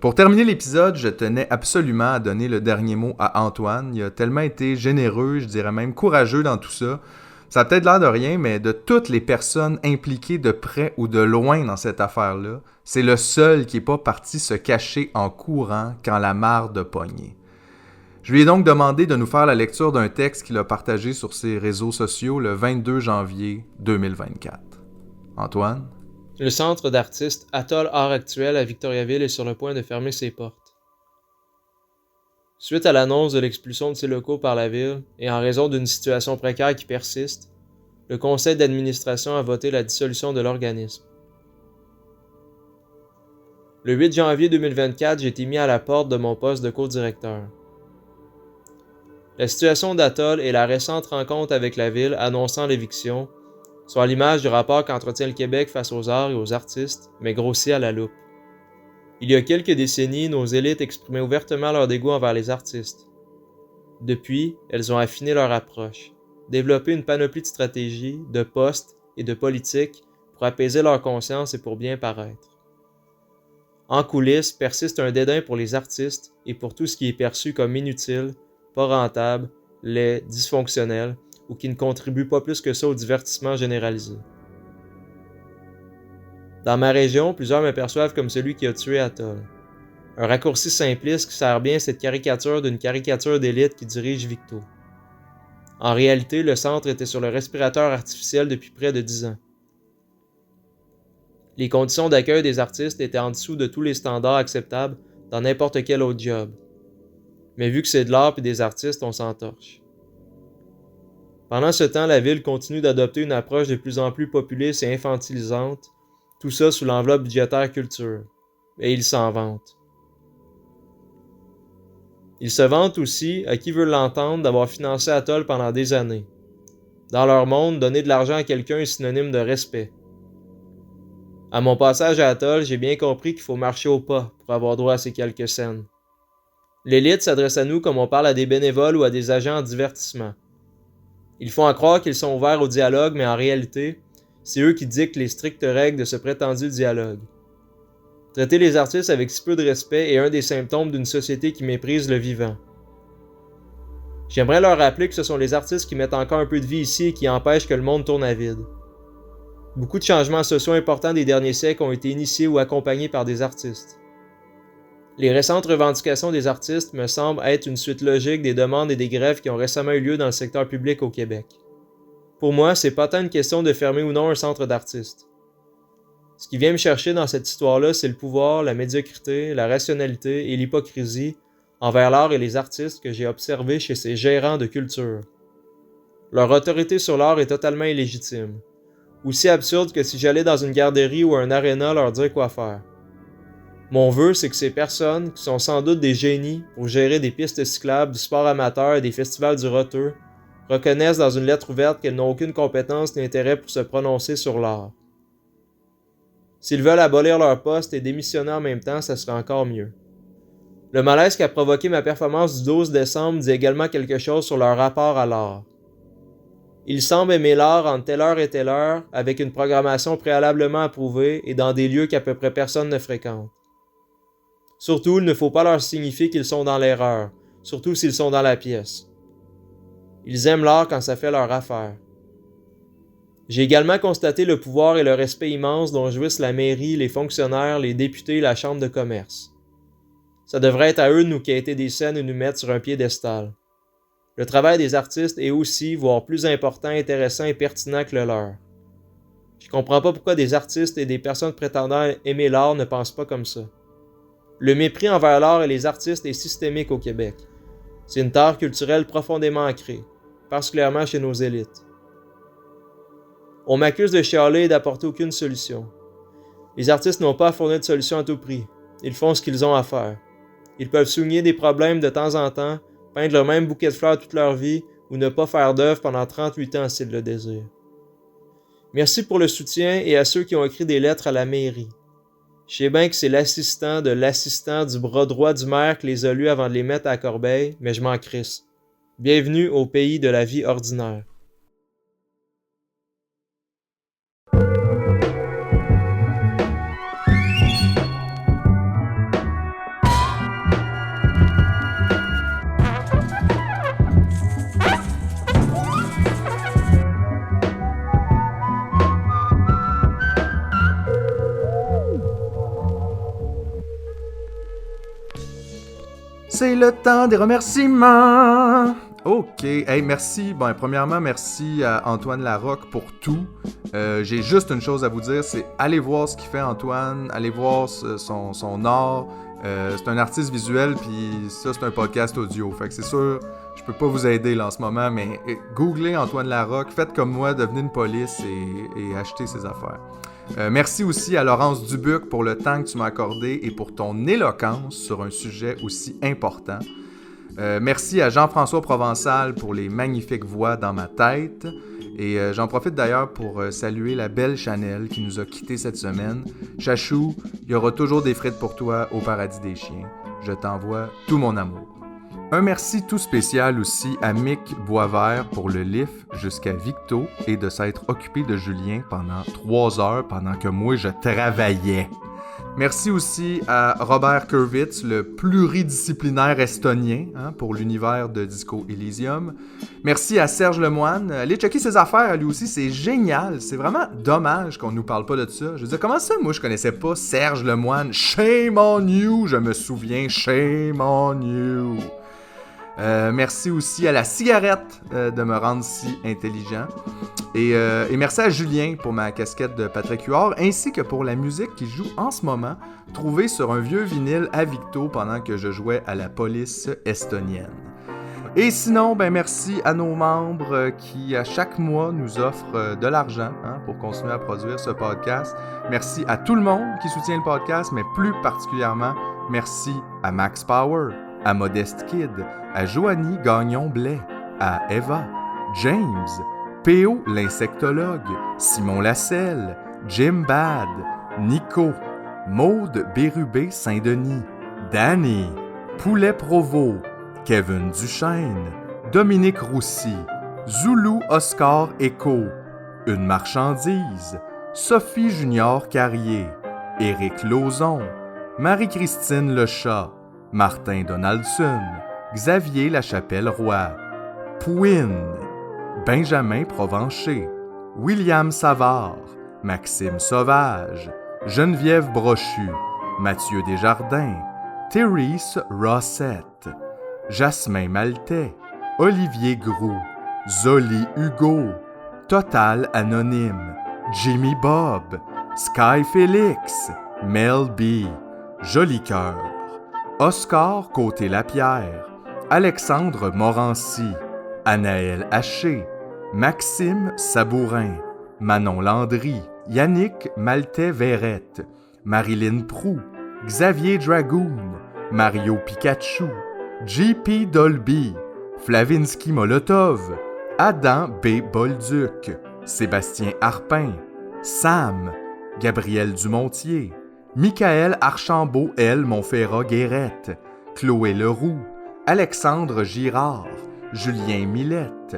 Pour terminer l'épisode, je tenais absolument à donner le dernier mot à Antoine. Il a tellement été généreux, je dirais même courageux dans tout ça. Ça a peut-être l'air de rien, mais de toutes les personnes impliquées de près ou de loin dans cette affaire-là, c'est le seul qui n'est pas parti se cacher en courant quand la marde pognait. Je lui ai donc demandé de nous faire la lecture d'un texte qu'il a partagé sur ses réseaux sociaux le 22 janvier 2024. Antoine? Le centre d'artistes Atoll Art Actuel à Victoriaville est sur le point de fermer ses portes. Suite à l'annonce de l'expulsion de ses locaux par la ville et en raison d'une situation précaire qui persiste, le conseil d'administration a voté la dissolution de l'organisme. Le 8 janvier 2024, j'ai été mis à la porte de mon poste de co-directeur. La situation d'Atoll et la récente rencontre avec la ville annonçant l'éviction sont à l'image du rapport qu'entretient le Québec face aux arts et aux artistes, mais grossi à la loupe. Il y a quelques décennies, nos élites exprimaient ouvertement leur dégoût envers les artistes. Depuis, elles ont affiné leur approche, développé une panoplie de stratégies, de postes et de politiques pour apaiser leur conscience et pour bien paraître. En coulisses, persiste un dédain pour les artistes et pour tout ce qui est perçu comme inutile, pas rentable, laid, dysfonctionnel, ou qui ne contribue pas plus que ça au divertissement généralisé. Dans ma région, plusieurs me perçoivent comme celui qui a tué Atoll. Un raccourci simpliste qui sert bien cette caricature d'une caricature d'élite qui dirige Victo. En réalité, le centre était sur le respirateur artificiel depuis près de 10 ans. Les conditions d'accueil des artistes étaient en dessous de tous les standards acceptables dans n'importe quel autre job. Mais vu que c'est de l'art et des artistes, on s'entorche. Pendant ce temps, la ville continue d'adopter une approche de plus en plus populiste et infantilisante, tout ça sous l'enveloppe budgétaire culture. Et ils s'en vantent. Ils se vantent aussi, à qui veut l'entendre, d'avoir financé Atoll pendant des années. Dans leur monde, donner de l'argent à quelqu'un est synonyme de respect. À mon passage à Atoll, j'ai bien compris qu'il faut marcher au pas pour avoir droit à ces quelques scènes. L'élite s'adresse à nous comme on parle à des bénévoles ou à des agents en divertissement. Ils font à croire qu'ils sont ouverts au dialogue, mais en réalité, c'est eux qui dictent les strictes règles de ce prétendu dialogue. Traiter les artistes avec si peu de respect est un des symptômes d'une société qui méprise le vivant. J'aimerais leur rappeler que ce sont les artistes qui mettent encore un peu de vie ici et qui empêchent que le monde tourne à vide. Beaucoup de changements sociaux importants des derniers siècles ont été initiés ou accompagnés par des artistes. Les récentes revendications des artistes me semblent être une suite logique des demandes et des grèves qui ont récemment eu lieu dans le secteur public au Québec. Pour moi, c'est pas tant une question de fermer ou non un centre d'artistes. Ce qui vient me chercher dans cette histoire-là, c'est le pouvoir, la médiocrité, la rationalité et l'hypocrisie envers l'art et les artistes que j'ai observés chez ces gérants de culture. Leur autorité sur l'art est totalement illégitime. Aussi absurde que si j'allais dans une garderie ou un aréna leur dire quoi faire. Mon vœu, c'est que ces personnes, qui sont sans doute des génies pour gérer des pistes cyclables, du sport amateur et des festivals du roteux, reconnaissent dans une lettre ouverte qu'elles n'ont aucune compétence ni intérêt pour se prononcer sur l'art. S'ils veulent abolir leur poste et démissionner en même temps, ça serait encore mieux. Le malaise qu'a provoqué ma performance du 12 décembre dit également quelque chose sur leur rapport à l'art. Ils semblent aimer l'art entre telle heure et telle heure, avec une programmation préalablement approuvée et dans des lieux qu'à peu près personne ne fréquente. Surtout, il ne faut pas leur signifier qu'ils sont dans l'erreur, surtout s'ils sont dans la pièce. Ils aiment l'art quand ça fait leur affaire. J'ai également constaté le pouvoir et le respect immense dont jouissent la mairie, les fonctionnaires, les députés et la chambre de commerce. Ça devrait être à eux de nous quêter des scènes et nous mettre sur un piédestal. Le travail des artistes est aussi, voire plus important, intéressant et pertinent que le leur. Je comprends pas pourquoi des artistes et des personnes prétendant aimer l'art ne pensent pas comme ça. Le mépris envers l'art et les artistes est systémique au Québec. C'est une tare culturelle profondément ancrée, particulièrement chez nos élites. On m'accuse de chialer et d'apporter aucune solution. Les artistes n'ont pas à fournir de solution à tout prix. Ils font ce qu'ils ont à faire. Ils peuvent souligner des problèmes de temps en temps, peindre le même bouquet de fleurs toute leur vie ou ne pas faire d'œuvre pendant 38 ans s'ils le désirent. Merci pour le soutien et à ceux qui ont écrit des lettres à la mairie. Je sais bien que c'est l'assistant du bras droit du maire qui les a lus avant de les mettre à la corbeille, mais je m'en crisse. Bienvenue au pays de la vie ordinaire. C'est le temps des remerciements! OK. Hey, merci. Bon, premièrement, merci à Antoine Larocque pour tout. J'ai juste une chose à vous dire, c'est allez voir ce qu'il fait Antoine, allez voir son art. C'est un artiste visuel, puis ça, c'est un podcast audio. Fait que c'est sûr, je peux pas vous aider là en ce moment, mais googlez Antoine Larocque, faites comme moi, devenez une police et achetez ses affaires. Merci aussi à Laurence Dubuc pour le temps que tu m'as accordé et pour ton éloquence sur un sujet aussi important. Merci à Jean-François Provençal pour les magnifiques voix dans ma tête. Et j'en profite d'ailleurs pour saluer la belle Chanel qui nous a quittés cette semaine. Chachou, il y aura toujours des frites pour toi au paradis des chiens. Je t'envoie tout mon amour. Un merci tout spécial aussi à Mick Boisvert pour le lift jusqu'à Victo et de s'être occupé de Julien pendant 3 heures pendant que moi je travaillais. Merci aussi à Robert Kurwitz, le pluridisciplinaire estonien pour l'univers de Disco Elysium. Merci à Serge Lemoine. Allez checker ses affaires à lui aussi, c'est génial. C'est vraiment dommage qu'on nous parle pas de ça. Je veux dire, comment ça, moi, je connaissais pas Serge Lemoine? Shame on you, je me souviens, shame on you. Merci aussi à la cigarette de me rendre si intelligent. Et merci à Julien pour ma casquette de Patrick Huard, ainsi que pour la musique qui joue en ce moment, trouvée sur un vieux vinyle à Victo pendant que je jouais à la police estonienne. Et sinon, merci à nos membres qui, à chaque mois, nous offrent de l'argent pour continuer à produire ce podcast. Merci à tout le monde qui soutient le podcast, mais plus particulièrement, merci à Max Power, à Modeste Kid, à Joanie Gagnon-Blais, à Eva, James, P.O. l'insectologue, Simon Lasselle, Jim Bad, Nico, Maude Bérubé Saint-Denis, Danny, Poulet Provo, Kevin Duchesne, Dominique Roussy, Zulu Oscar Echo, Une Marchandise, Sophie Junior Carrier, Éric Lauzon, Marie-Christine Lechat, Martin Donaldson, Xavier Lachapelle-Roy, Pouine, Benjamin Provencher, William Savard, Maxime Sauvage, Geneviève Brochu, Mathieu Desjardins, Thérèse Rossette, Jasmin Maltais, Olivier Groux, Zoli Hugo, Total Anonyme, Jimmy Bob, Sky Félix, Mel B, Joli Cœur, Oscar Côté-Lapierre, Alexandre Morancy, Anaël Haché, Maxime Sabourin, Manon Landry, Yannick Maltais-Verrette, Marilyn Proux, Xavier Dragoon, Mario Pikachu, JP Dolby, Flavinsky Molotov, Adam B. Bolduc, Sébastien Harpin, Sam, Gabriel Dumontier, Michael Archambault L. Monferrat-Guérette, Chloé Leroux, Alexandre Girard, Julien Millette,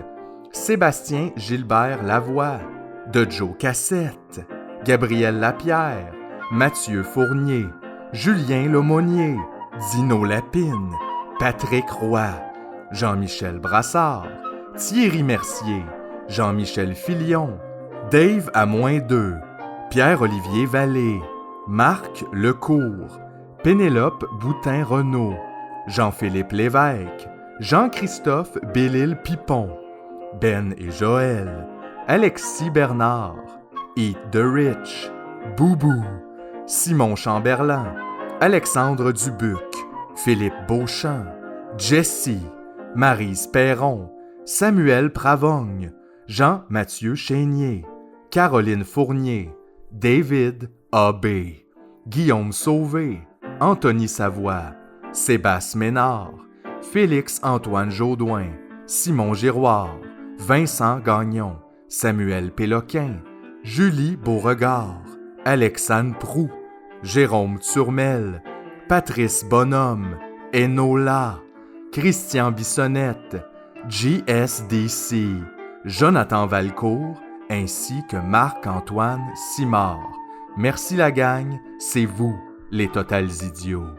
Sébastien Gilbert Lavoie, de Joe Cassette, Gabriel Lapierre, Mathieu Fournier, Julien Laumonier, Dino Lapine, Patrick Roy, Jean-Michel Brassard, Thierry Mercier, Jean-Michel Filion, Dave à -2, Pierre-Olivier Vallée, Marc Lecourt, Pénélope Boutin-Renaud, Jean-Philippe Lévesque, Jean-Christophe Bellil-Pipon, Ben et Joël, Alexis Bernard, Eat the Rich, Boubou, Simon Chamberlain, Alexandre Dubuc, Philippe Beauchamp, Jessie, Maryse Perron, Samuel Pravogne, Jean-Mathieu Chénier, Caroline Fournier, David A.B., Guillaume Sauvé, Anthony Savoie, Sébastien Ménard, Félix-Antoine Jaudoin, Simon Giroir, Vincent Gagnon, Samuel Péloquin, Julie Beauregard, Alexandre Proux, Jérôme Turmel, Patrice Bonhomme, Enola, Christian Bissonnette, JSDC, Jonathan Valcourt, ainsi que Marc-Antoine Simard. Merci la gang, c'est vous, les Totals Idiots.